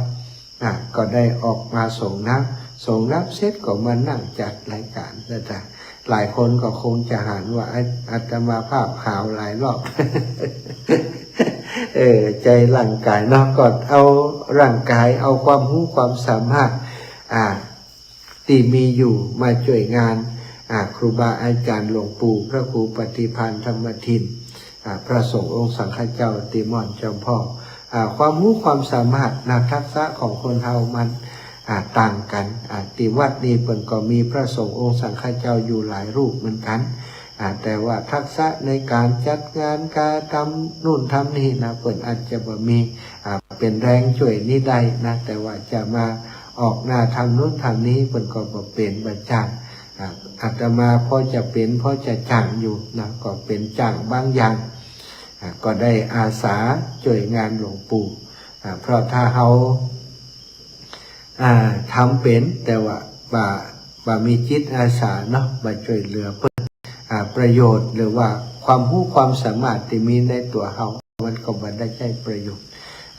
ก็ได้ออกมาส่งน้ำเสร็จก็มานั่งจัดรายการต่างหลายคนก็คงจะหันว่าอาตมาภาพข่าวหลายรอบ ใจร่างกายเนาะก็เอาร่างกายเอาความรู้ความสามารถที่มีอยู่มาช่วยงานครูบาอาจารย์หลวงปู่พระครูปฏิภาณธรรมทินพระสงฆ์องค์สังฆเจ้าติม่อนจอมพ่อความรู้ความสามารถทักษะของคนเฮามันต่างกันที่วัดนี้เพิ่นก็มีพระสงฆ์องค์สังฆเจ้าอยู่หลายรูปเหมือนกันแต่ว่าทักษะในการจัดงานการทำนู่นทำนี่นะเพิ่นอาจจะบ่มีเป็นแรงช่วยนี่ได้นะแต่ว่าจะมาออกหน้าทำนู่นทำนี้เพิ่นก็บ่เป็นบ่จ้างอาตมาพอจะเป็นพอจะจ้างอยู่นะก็เป็นจ้างบางอย่างก็ได้อาสาช่วยงานหลวงปู่เพราะถ้าเฮาทำเป็นแต่ว่ามีจิตอาสาเนาะมาช่วยเหลือเพื่อประโยชน์หรือว่าความรู้ความสามารถที่มีในตัวเฮามันก็บ่ได้ใช้ประโยชน์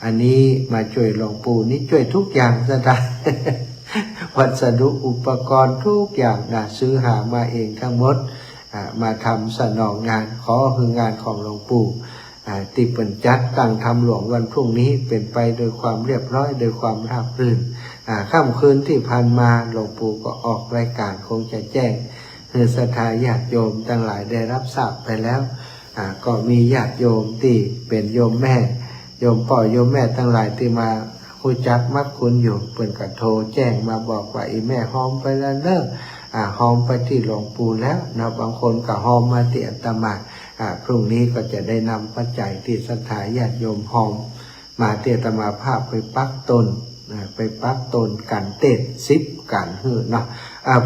อันนี้มาช่วยหลวงปู่นี่ช่วยทุกอย่างซะได้ วัสดุอุปกรณ์ทุกอย่างซื้อหามาเองทั้งหมดมาทำสนองงานขอคืองานของหลวงปู่ที่เปิ่นจัดตั้งทำหลวงวันพรุ่งนี้เป็นไปโดยความเรียบร้อยโดยความราบรื่นค่ำคืนที่ผ่านมาหลวงปู่ก็ออกรายการคงจะแจ้งให้ศรัทธาญาติโยมทั้งหลายได้รับทราบไปแล้วก็มีญาติโยมที่เป็นโยมแม่โยมพ่อโยมแม่ทั้งหลายที่มาคุยจักมักคุณอยู่เปิ่นก็โทรแจ้งมาบอกว่าอีแม่หอมไปแล้วเด้อ หอมไปที่หลวงปู่แล้วนะบางคนก็หอมมาที่อาตมาพรุ่งนี้ก็จะได้นำปัจจัยที่ศรัทธาญาติโยมหอมมาที่อาตมาภาพไปปักตนไปปักตนกันเต็ด10กันหื้อเนาะ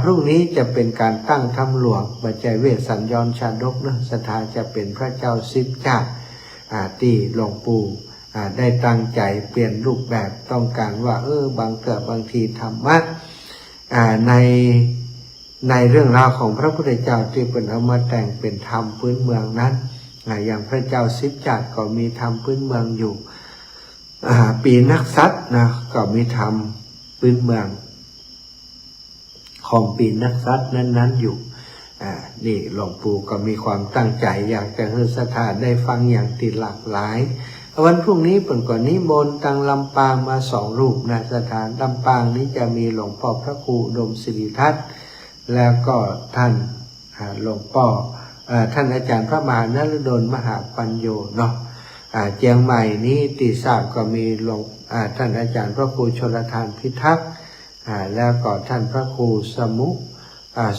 พรุ่งนี้จะเป็นการตั้งถ้ำหลวงปัจจัยเวสสัญญรชาดกเนาะศรัทธาจะเป็นพระเจ้า10 ชาติที่หลวงปู่ได้ตั้งใจเปลี่ยนรูปแบบต้องการว่าบางทีธรรมะในเรื่องราวของพระพุทธเจ้าที่เป็นเอามาแต่งเป็นธรรมพื้นเมืองนั้นอย่างพระเจ้า10 ชาติก็มีธรรมพื้นเมืองอยู่ปีนักษัตริย์นะก็มีธรรมพื้นเมืองของปีนักษัตริย์นั้นอยู่นี่หลวงปู่ก็มีความตั้งใจอยากจะให้ศรัทธาได้ฟังอย่างติดหลากหลายวันพรุ่งนี้ผมก็นิมนต์ทางลำปางมา2 รูปนะสถานลำปางนี้จะมีหลวงพ่อพระครูอุดมศิริทัตน์แล้วก็ท่านหลวงพ่อท่านอาจารย์พระมหานฤดลมหาปัญโยเนาะเชียงใหม่นี้ตีทราบก็มีหลวงท่านอาจารย์พระครูชลทานพิทักษ์แล้วก็ท่านพระครูสมุ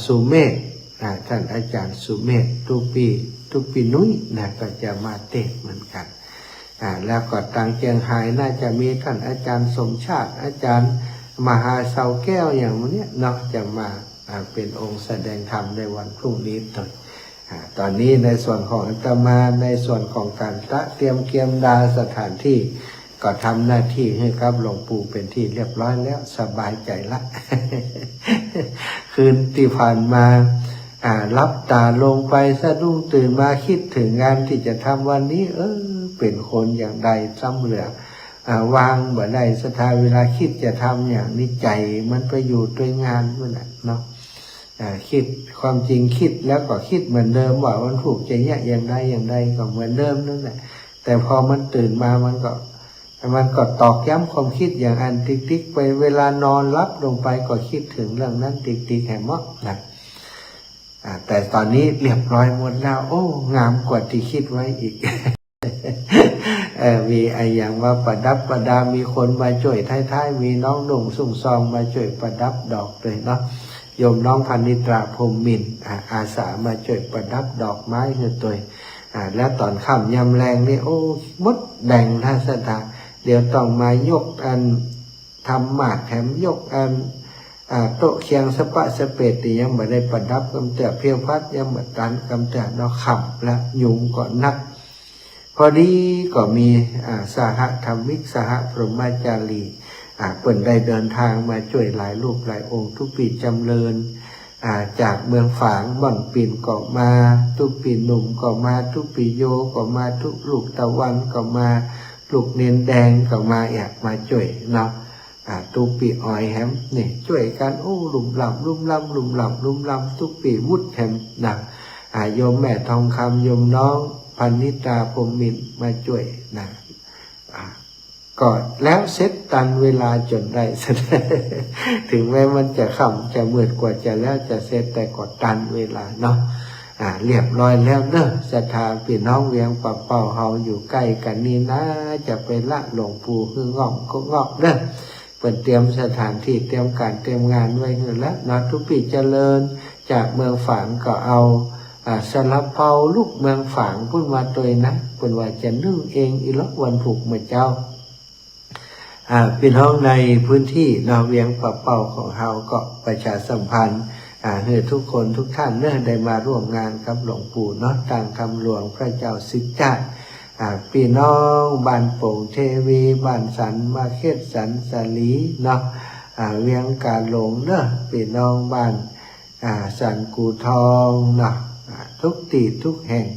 สุเมธท่านอาจารย์สุเมธทุกปีนุ้ยนะก็จะมาเทศเหมือนกันแล้วก็ทางเชียงรายน่าจะมีท่านอาจารย์สมชาติอาจารย์มหาเสาแก้วอย่างนี้เนาะจะมาเป็นองค์แสดงธรรมในวันพรุ่งนี้ตอนนี้ในส่วนของอาตมาในส่วนของการเตรียมเกียมดาสถานที่ก็ทำหน้าที่ให้กับหลวงปู่เป็นที่เรียบร้อยแล้วสบายใจละ คืนที่ผ่านมารับตาลงไปสะดุ้งตื่นมาคิดถึงงานที่จะทำวันนี้เป็นคนอย่างใดซ้ำเหลือวางบ่ได้ศรัทธาเวลาคิดจะทำอย่างนี้ใจมันไปอยู่ด้วยงานนั่นแหละเนาะคิดความจริงคิดแล้วก็คิดเหมือนเดิมว่ามันถูกใจอย่างใดก็เหมือนเดิมนั่นแหละแต่พอมันตื่นมามันก็ตอกย้ำความคิดอย่างอันติ๊กไปเวลานอนรับลงไปก็คิดถึงเรื่องนั้นติ๊กแหมะนะแต่ตอนนี้เรียบร้อยหมดแล้วงามกว่าที่คิดไว้อีก มีอย่างว่าประดับประดามีคนมาช่วยท้ายมีน้องหนุ่มสุ่งซองมาช่วยประดับดอกเลยเนาะโยมน้องพันนิตราพรหมมินอาสามาช่วยประดับดอกไม้ให้ตัวแล้วตอนค่ำยำแรงนี่มดแดงท่าสตาเดี๋ยวต้องมายกอันทำหมากแถมยกอันโต๊ะเคียงสปะสเปตตียังไม่ได้ประดับกำเตือเพียวพัดยังไม่ตันกำเตือเราขับและยุงก่อนนักพอดีก็มีสหธรรมิกสหพรหมจารีเปิ่นได้เดินทางมาช่วยหลายรูปหลายองค์ทุกปีจำเริญจากเมืองฝางบ่อนปิ่นก็มาทุกปีหนุ่มก็มาทุกปีโยก็มาทุกลูกตะวันก็มาลูกเนียนแดงก็มามาช่วยเนาะทุกปีอ้อยแฮมนี่ช่วยกันลุ่มลำทุกปีวุฒแฮมนะโยมแม่ทองคำโยมน้องพันนิตาพรหมมินมาช่วยนะก็แล้วเสร็จตันเวลาจนได้ ถึงแม้มันจะค่ำจะมืดกว่าจะแล้วจะเสร็จแต่ก็ตันเวลาเนาะเรียบร้อยแล้วเนอะศรัทธาพี่น้องเวียงปะเป่าเฮาอยู่ใกล้กันนี่นะจะไปละหลวงปู่คืองอกก็งอกเนอะเปิดเตรียมสถานที่เตรียมการเตรียมงานไว้เงินแล้วนะทุกปีเจริญจากเมืองฝางก็เอาสลับเปาลูกเมืองฝางพูดมาตัวนะเป็นว่าจะนึ่งเองอีล็อกวันผูกเมื่อเจ้าพี่น้องในพื้นที่เราเวียงปะเป่าของเราก็ประชาสัมพันธ์ให้ทุกคนทุกท่านได้มาร่วมงานกับหลวงปู่เนาะต่างคำหลวงพระเจ้า10 ชาติพี่น้องบ้านโป่งเทวีบ้านสันมาเขตสันสลีเนาะเวียงกาหลงเนาะพี่น้องบ้านสันกูทองเนาะทุกตีทุกแห่ง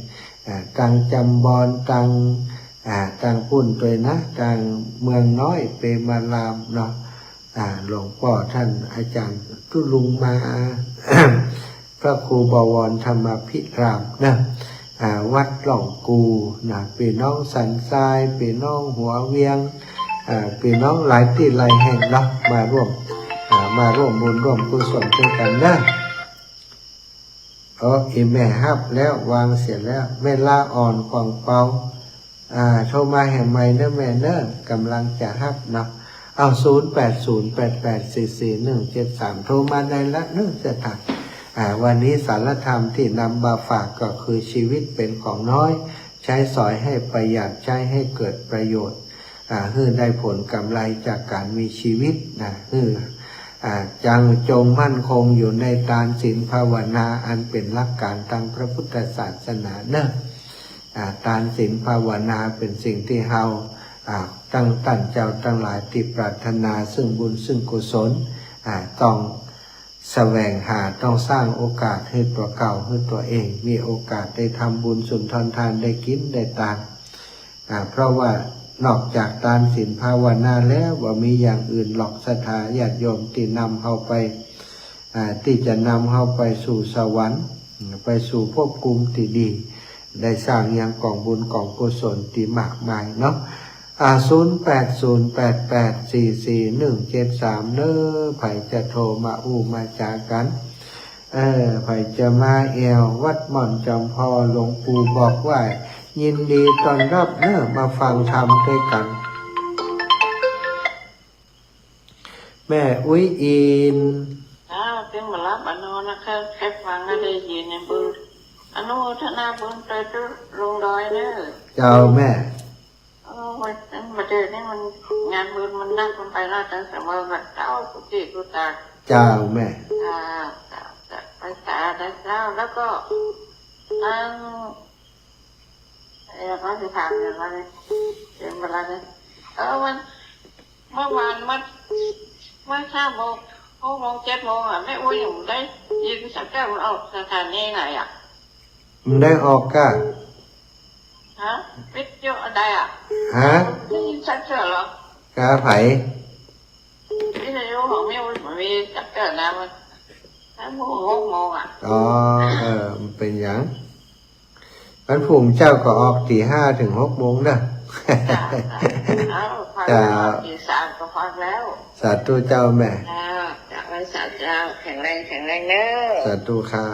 ตังจำบอนตังปุ่นตัวนะตังเมืองน้อยเปมาลามเนาะหลวงพ่อท่านอาจารย์ตุลุงมา พระครูบวรธรรมพิรามนะวัดหล่องกูนะพี่น้องสันทรายพี่น้องหัวเวียงพี่น้องหลายที่หลายแห่งเนาะมาร่วมบุญร่วมกุศลด้วยกันนะอีแม่ฮับแล้ววางเสร็จแล้วเวลาอ่อนกว่างเปาโทรมาแห่งใหม่เนอะแม่เนอะกำลังจะฮับเนาะ0808844173โทรมาได้ละเนอะจะถัก วันนี้สารธรรมที่นำมาฝากก็คือชีวิตเป็นของน้อยใช้สอยให้ประหยัดใช้ให้เกิดประโยชน์เพื่อได้ผลกำไรจากการมีชีวิตนะเพื่อจังจงมั่นคงอยู่ในทานศีลภาวนาอันเป็นหลักการทางพระพุทธศาสนาเนอะทานศีลภาวนาเป็นสิ่งที่เราตั้งเจ้าทั้งหลายที่ปรารถนาซึ่งบุญซึ่งกุศลต้องแสวงหาต้องสร้างโอกาสให้ตัวเก่าให้ตัวเองมีโอกาสได้ทำบุญสุนทรทานได้กินได้ทานเพราะว่านอกจากทานศีลภาวนาแล้วว่ามีอย่างอื่นหลอกศรัทธาญาติโยมที่นำเข้าไปที่จะนำเข้าไปสู่สวรรค์ไปสู่ภพภูมิที่ดีได้สร้างอย่างกองบุญกองกุศลที่มากมายเนาะ0808844173เน้อไผจะโทรมามาจากันไผจะมาวัดหม่อนจอมพอหลวงปู่บอกว่ายินดีต้อนรับเน้อมาฟังธรรมด้วยกันแม่อุ้ยอินเป็นมารับอนุนะคะแค่ฟังก็ได้ยินในบุญอนุทนาบุญไปทุกลงดอยเน้อเจ้าแม่วันมาเจอนี่มันงานบุญมันนั่งคนไปน่าจะเสมอแบบเจ้ากุฏิกุตาเจ้าแม่ไปสาได้เจ้าแล้วก็เขาจะถามอย่างไรเป็นเวลาเนี่ยวันเมื่อวานมัน5 โมง6 โมง7 โมงแม่อุ้ยอยู่ได้ยินสักแก้วมันออกสถานีไหนมันได้ออกก็วิทยุอะไรได้ยินชัดเจนหรอกาไผ่วิทยุของแม่อุ้ยมันมีชัดเจนนะมัน5 โมง6 โมงอ๋อมันเป็นอย่างวันพุ่มเจ้าก็ออกตี 5 ถึง 6 โมงนะจะตี 3ก็พักแล้วสาธุเจ้าแม่จากไว้สาธุเจ้าแข็งแรงเน้อสาธุค่ะ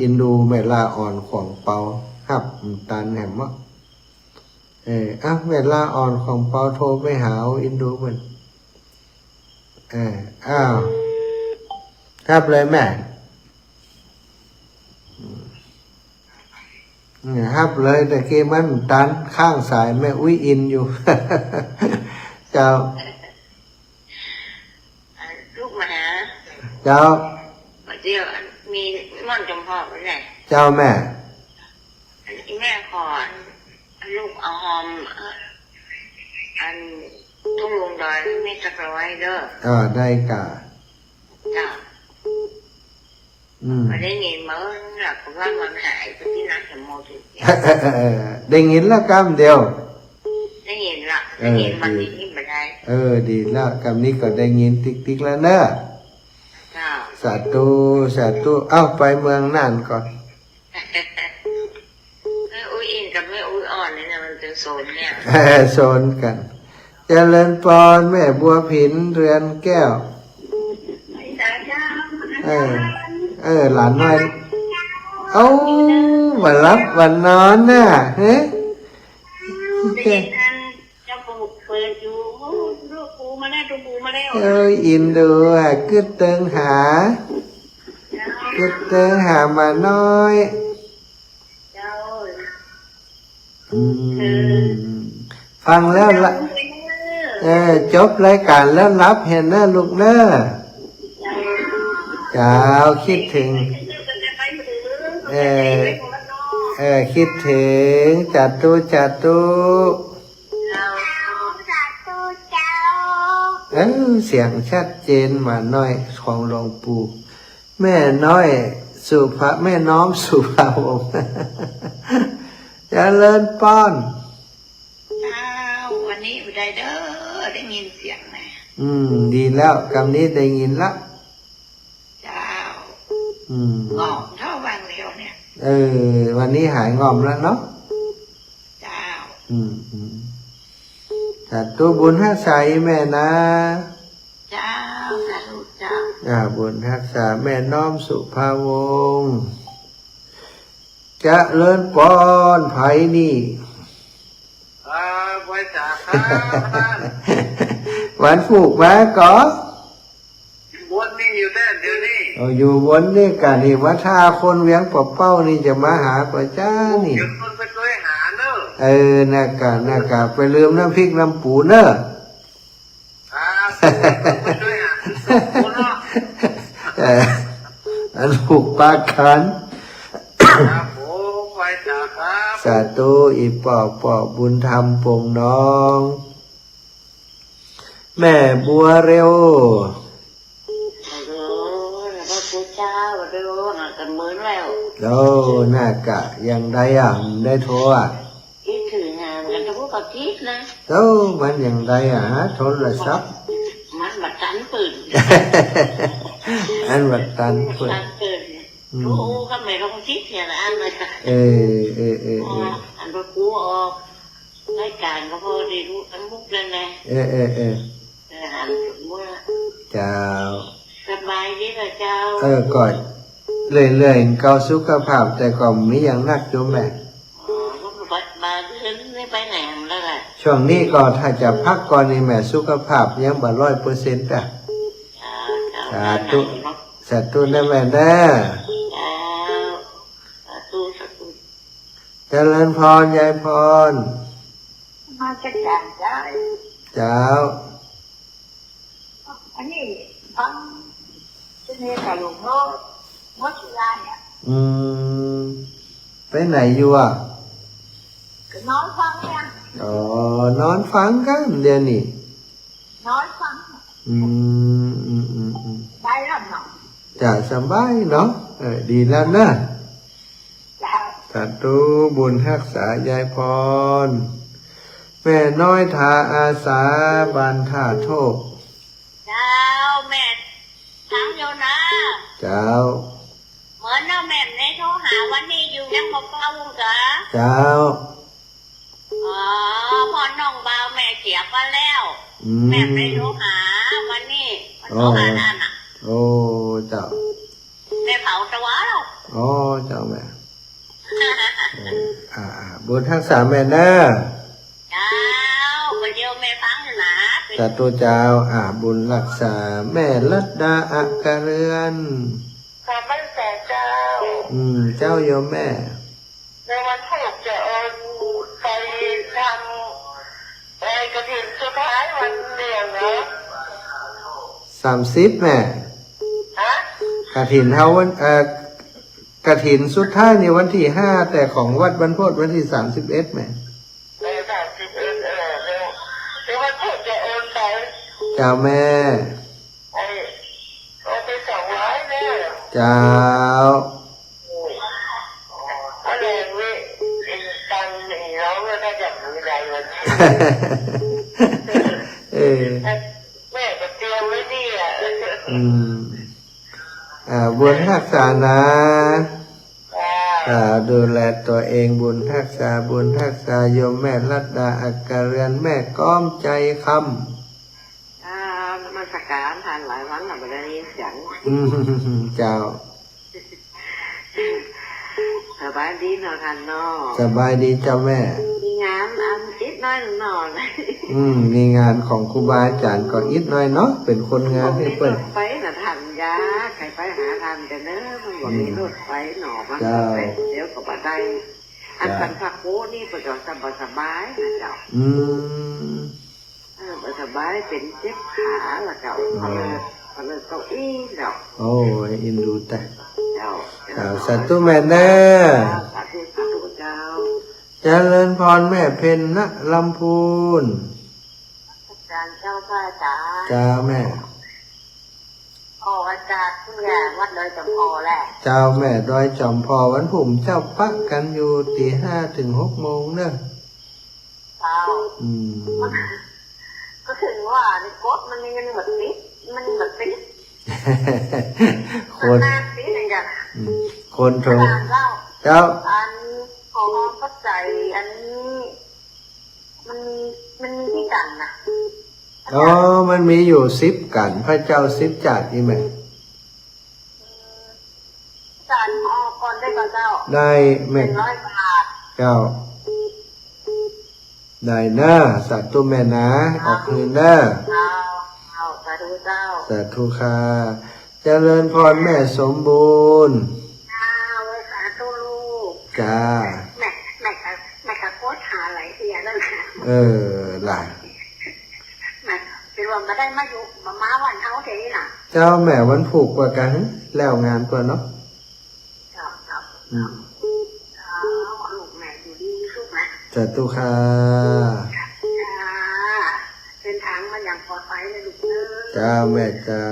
อินดูเมลาอ่อนของเปาครับตันแหมวะเวลาอ่อนของเปาโทรไปหาอินดูมันครับเลยแม่ครับเลยแต่กี้มันตันข้างสายแม่อุ้ยอินอยู่ เจ้าลูกมาหาเจ้าเดี๋ยวมีม่อนจมพ่อไปไหนเจ้าแม่แม่ขอลูกเอาหอมอันทุ่งลงดอยไม่สักร้อยเด้อได้กะจ้ามาได้เงินเมื่อหลักว่ามันหายไปที่นักสมมติได้เงินละกำเดียวได้เงินละได้เงินมันนี่ไม่ได้ดีละกำนี้ก็ได้เงินติ๊กแล้วเนอะสาธุไปเมืองน่านก่อนอุ้ยอินกับแม่อุ้ยอ่อนเนี่ยมันเป็นโซนเนี่ยโซนกันเจริญปอนแม่บัวผินเรือนแก้วหลานน้อยวันรับวันนอนน่ะเฮ้จะปลูกเปิดอยู่ลูกปูมาแล้วอินดูกึดเติงหามาน้อยฟังแล้วละจบรายการแล้วรับเห็นนะลูกเนอะเจ้าคิดถึงคิดถึงจัดตุเสียงชัดเจนมาหน่อยของหลวงปู่แม่น้อยแม่น้อมสุภาวงศ์เจริญป้อนวันนี้อุได้เด้อได้ยินเสียงนะดีแล้วกำนี้ได้ยินละงอมเท่าวันเดียวเนี่ยวันนี้หายงอมแล้วเนาะเจ้าแต่ตัวบุญฮักษาแม่นะเจ้าสาธุเจ้าบุญฮักษาแม่น้อมสุภาวงศ์จะเลินปอนไผ่นี่ไว้จ่าครับวันผูกมาก่อนบวชนี่อยู่ได้เดี๋ยวนี้ เอาอยู่บนนี่กันนี่ว่าถ้าคนเวียงปอบเป้านี่จะมาหาประจ้านี่ เดี๋ยวคนไปช่วยหาเนอะ น่ากะไปลืมน้ำพริกน้ำปูเนอะ ไปช่วยหาคนเนาะ อันผูกปากขัน ครับผมไปจ้าครับ สาธุอีปอบบุญธรรมปงน้อง แม่บัวเร็ว พระพุทธเจ้าเร็วนะกันเหมือนแล้ว โอ้น่ากะยังได้ได้โทรคิดถึงงานกันทั้งพวกกับคิดนะ โอ้มันยังได้โทรศัพท์ มันบัดตันปืน อันวัดตันเปิด ตันปืนรู้ก็ไม่ต้องคิดอย่างนั้นเลย อันรถกูออกรายการก็พอได้รู้ทั้งมุกเลยนะหันเมื่อ เจ้า สบายดีนะเจ้า ก่อนเรื่อยๆเกาสุขภาพแต่ก็มีอย่างนักอยู่แม่ ก็มาเดินไม่ไปไหนแล้วแหละ ช่วงนี้ก็ถ้าจะพักก่อนนี่แม่สุขภาพยังบ่100%อ่ะสาธุนะแม่เด้อเจริญพรยายพร มาจัดการได้ เจ้า อันนี้ฟังจะมีกับหลวงพ่อวัดยาเนี่ย ไปไหนอยู่อ่ะ ก็นอนฟังเนี่ย นอนฟังกันเดี๋ยวนี้ นอนฟัง ได้แล้วเนาะ จะสบายเนาะดีแล้วนะ แล้ว สาธุบุญรักษายายพร แม่น้อยทาอาสาบานท่าโทษ เจ้าแม่ถามอยู่นะ เจ้า เหมือนน้าแม่ในโทรหาวันนี้อยู่ยังบอกเป้าเหรอ เจ้า พอน้องบ่าวแม่เสียไปแล้ว แม่ไม่โทรหาวันนี้มันโทรหานั่นอ่ะ โอ้เจ้า แม่เผาตัวหรอก เจ้าแม่บุญรักษาแม่เด้อ เจ้าวันเดียวแม่ฟังนะ สาธุเจ้าบุญรักษาแม่ลัดดาอักกะเรือน ขอบคุณแต่เจ้า เจ้าโยมแม่ ในวันที่จะไปทำกระถิ่นสุดท้ายวันเดียวเนาะ 30แม่ ฮะ กฐินเฮาวันกฐินสุดท้ายในวันที่5แต่ของวัดบรรพตวันที่31แม่ 31เร็วในวันที่จะโอนไป เจ้าแม่ โอนไป200เนี่ย เจ้า อะไรวิตังหนึ่งร้อยก็จะมีรายวันแม่ก็เตรียมไว้นี่บุญรักษานะดูแลตัวเองบุญรักษาโยมแม่ลัดดาอักกะเรือนแม่ก้อมใจคำมาสักการทานหลายวันแล้วไม่ได้ยินเสียง เจ้า สบายดีเนาะท่านเนาะ สบายดีเจ้าแม่ มีงานอันนิดน้อยหนึ่งหน่อยเลย มีงานของครูบาอาจารย์ก็อิดน้อยเนาะเป็นคนงานให้เปิ้น ไปน่ะทันยาใครไปหาทันแต่เนอะมันบอกมีรถไฟหน่อมันไปเดี๋ยวก็มาได้อันสันพักโก้นี่ประจอบสบายนะเจ้าสบายเป็นเจ็บขาละเจ้าพอเลยเก้าอี้เจ้าโอ้ยอินดูแต่เจ้าสาธุแม่เด้อสาธุเจ้าเจริญพรแม่เพ็ญณลำพูน อาจารย์เจ้าพระอาจารย์ เจ้าแม่อาจารย์ผู้ใหญ่วัดดอยจอมพอแหละเจ้าแม่ดอยจอมพอวันผมเจ้าปักกันอยู่ตี 5 ถึง 6 โมงเนอะเจ้าก็ถึงว่าในกฎมันยังแบบนี้มันแบบนี้คนนี้อย่างเงี้ยคนโทรเจ้าอันของเข้าใจอันนี้มันมีที่กันนะมันมีอยู่10 กันพระเจ้า10 จาดนี่ไหมจาดก่อนได้ก่อนเจ้าได้แม่100 บาทเจ้าได้นะสาธุแม่นะออกคืนนะสาธุเจ้าสาธุค่ะเจ เจริญพรแม่สมบูรณ์ สาธุลูก จ้า แม่กับโคตรหาหลายเทียแล้วนะ ล่ะ แม่เป็นว่ามาได้มาอยู่มาวันเขาเท่น่ะ เจ้าแม่วันผูกกว่ากันแล้วงานตัวเนาะ ครับลูกแม่อยู่ดีสุขนะ จัตุคา เป็นทางมาอย่างปลอดภัยเลยลูกเอ้ย เจ้าแม่เจ้า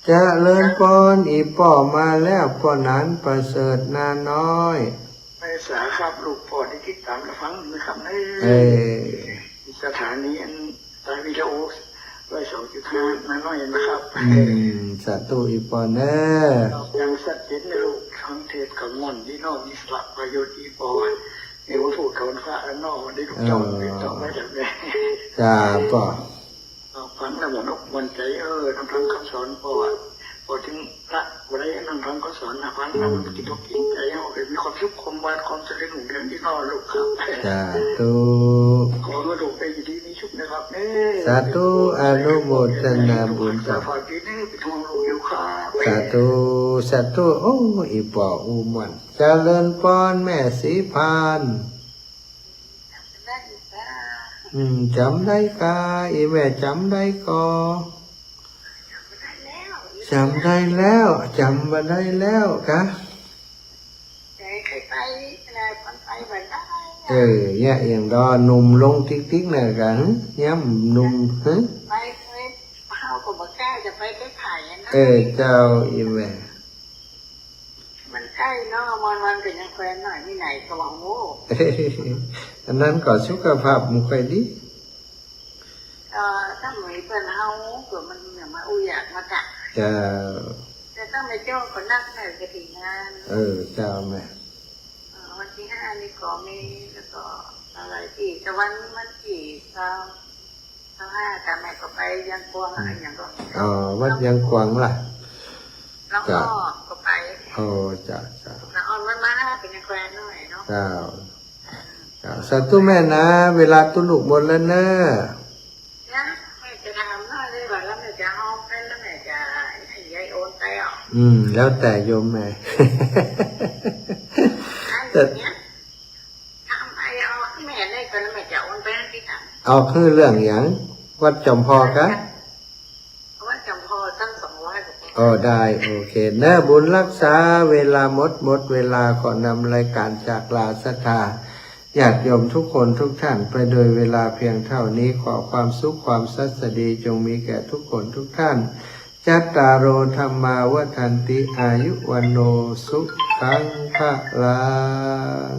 จ้า เจริญพรอีป่อมาแล้วป่อนั้นประเสริฐนาน้อย ไม่สาครับลูกปอดที่ติดตามและฟังนะครับในสถานีอันตายวิดีโอ102.5น้อยนะครับ สาธุอีป่อเนอ ยังสัดเจนในลูกทั้งเทศของมนที่นอกมีสละประโยชน์อีปอดในวัตถุเขาฟ้าอันนอกได้ถูกต้องไม่ต้องไม่จากแม่ จ้าป่อ ฟังแล้วมันอกมันใจน้ำพังคำสอนปอดพอถึงพระวันนี้น้ำพังก็สอนนะพังแล้วมันกินทุกกินใจเอาเลยมีความสุขความหวานความเจริญหนุ่มเรืองที่นอลูกครับ สาธุ ขอมาดูไปอยู่ที่มีชุกนะครับเนี่ย สาธุอนุโมทนาบุญ สา จ้า ธุปีนี้เป็นทวงลูกอยู่ครับ สาธุสาธุโอ้อีป่ออูมันเจริญพรแม่สีพาน จำได้กาอีแม่จำได้ก็จำได้แล้วจำมาได้แล้วกะ เคยไปอะไรคนไปเหมือนได้ เนี่ยอย่างดอหนุ่มลงติ๊กติ๊กน่ะกันย้ำหนุ่มฮะ ไปเข้ากับมาแก้จะไปได้ถ่ายนะ เจ้าอีแม่ มันใกล้เนาะมันเป็นยังแควนหน่อยที่ไหนก็หวังโง่ อันนั้นก็สุขภาพมันค่อยดี ถ้าเหมือนเป็นเฮาเกิดมันอย่างมาอยากมาจัก เจ้า แต่ต้องไปเจ้าคนนั่งไหนจะถึงงาน เจ้าแม่ วันที่5นี่ก็มีแล้วก็อะไรอีกแต่วันมันกี่25แต่แม่ก็ไปยังกวงอะไรอย่างก็ วัดยังกวางล่ะ แล้วก็ไป จ้า แล้วออนมันมาเป็นยังแควนหน่อยเนาะ เจ้าสาธุแม่นะเวลาตุลุกหมดแล้วเนอะ นะแม่จะทำหน้าเลยว่าแล้วแม่จะห้องเป็นแล้วแม่จะให้ยายโอนไปอ่ะ แล้วแต่โยมแม่ แต่เนี้ยทำไปเอาแม่ได้ก็แล้วแม่จะโอนไปให้ที่ไหน เอาคือเรื่องอย่างวัดจอมพอกะ ว่าจำพอตั้ง200 กว่า ได้โอเคเนอะบุญรักษาเวลาหมดเวลาขอนำรายการจากลาศรัทธาญาติโยมทุกคนทุกท่านไปโดยเวลาเพียงเท่านี้ขอความสุขความสัสดีจงมีแก่ทุกคนทุกท่านจัตตารโอธรรมาวัฏันติอายุวันโนสุขังภะลัง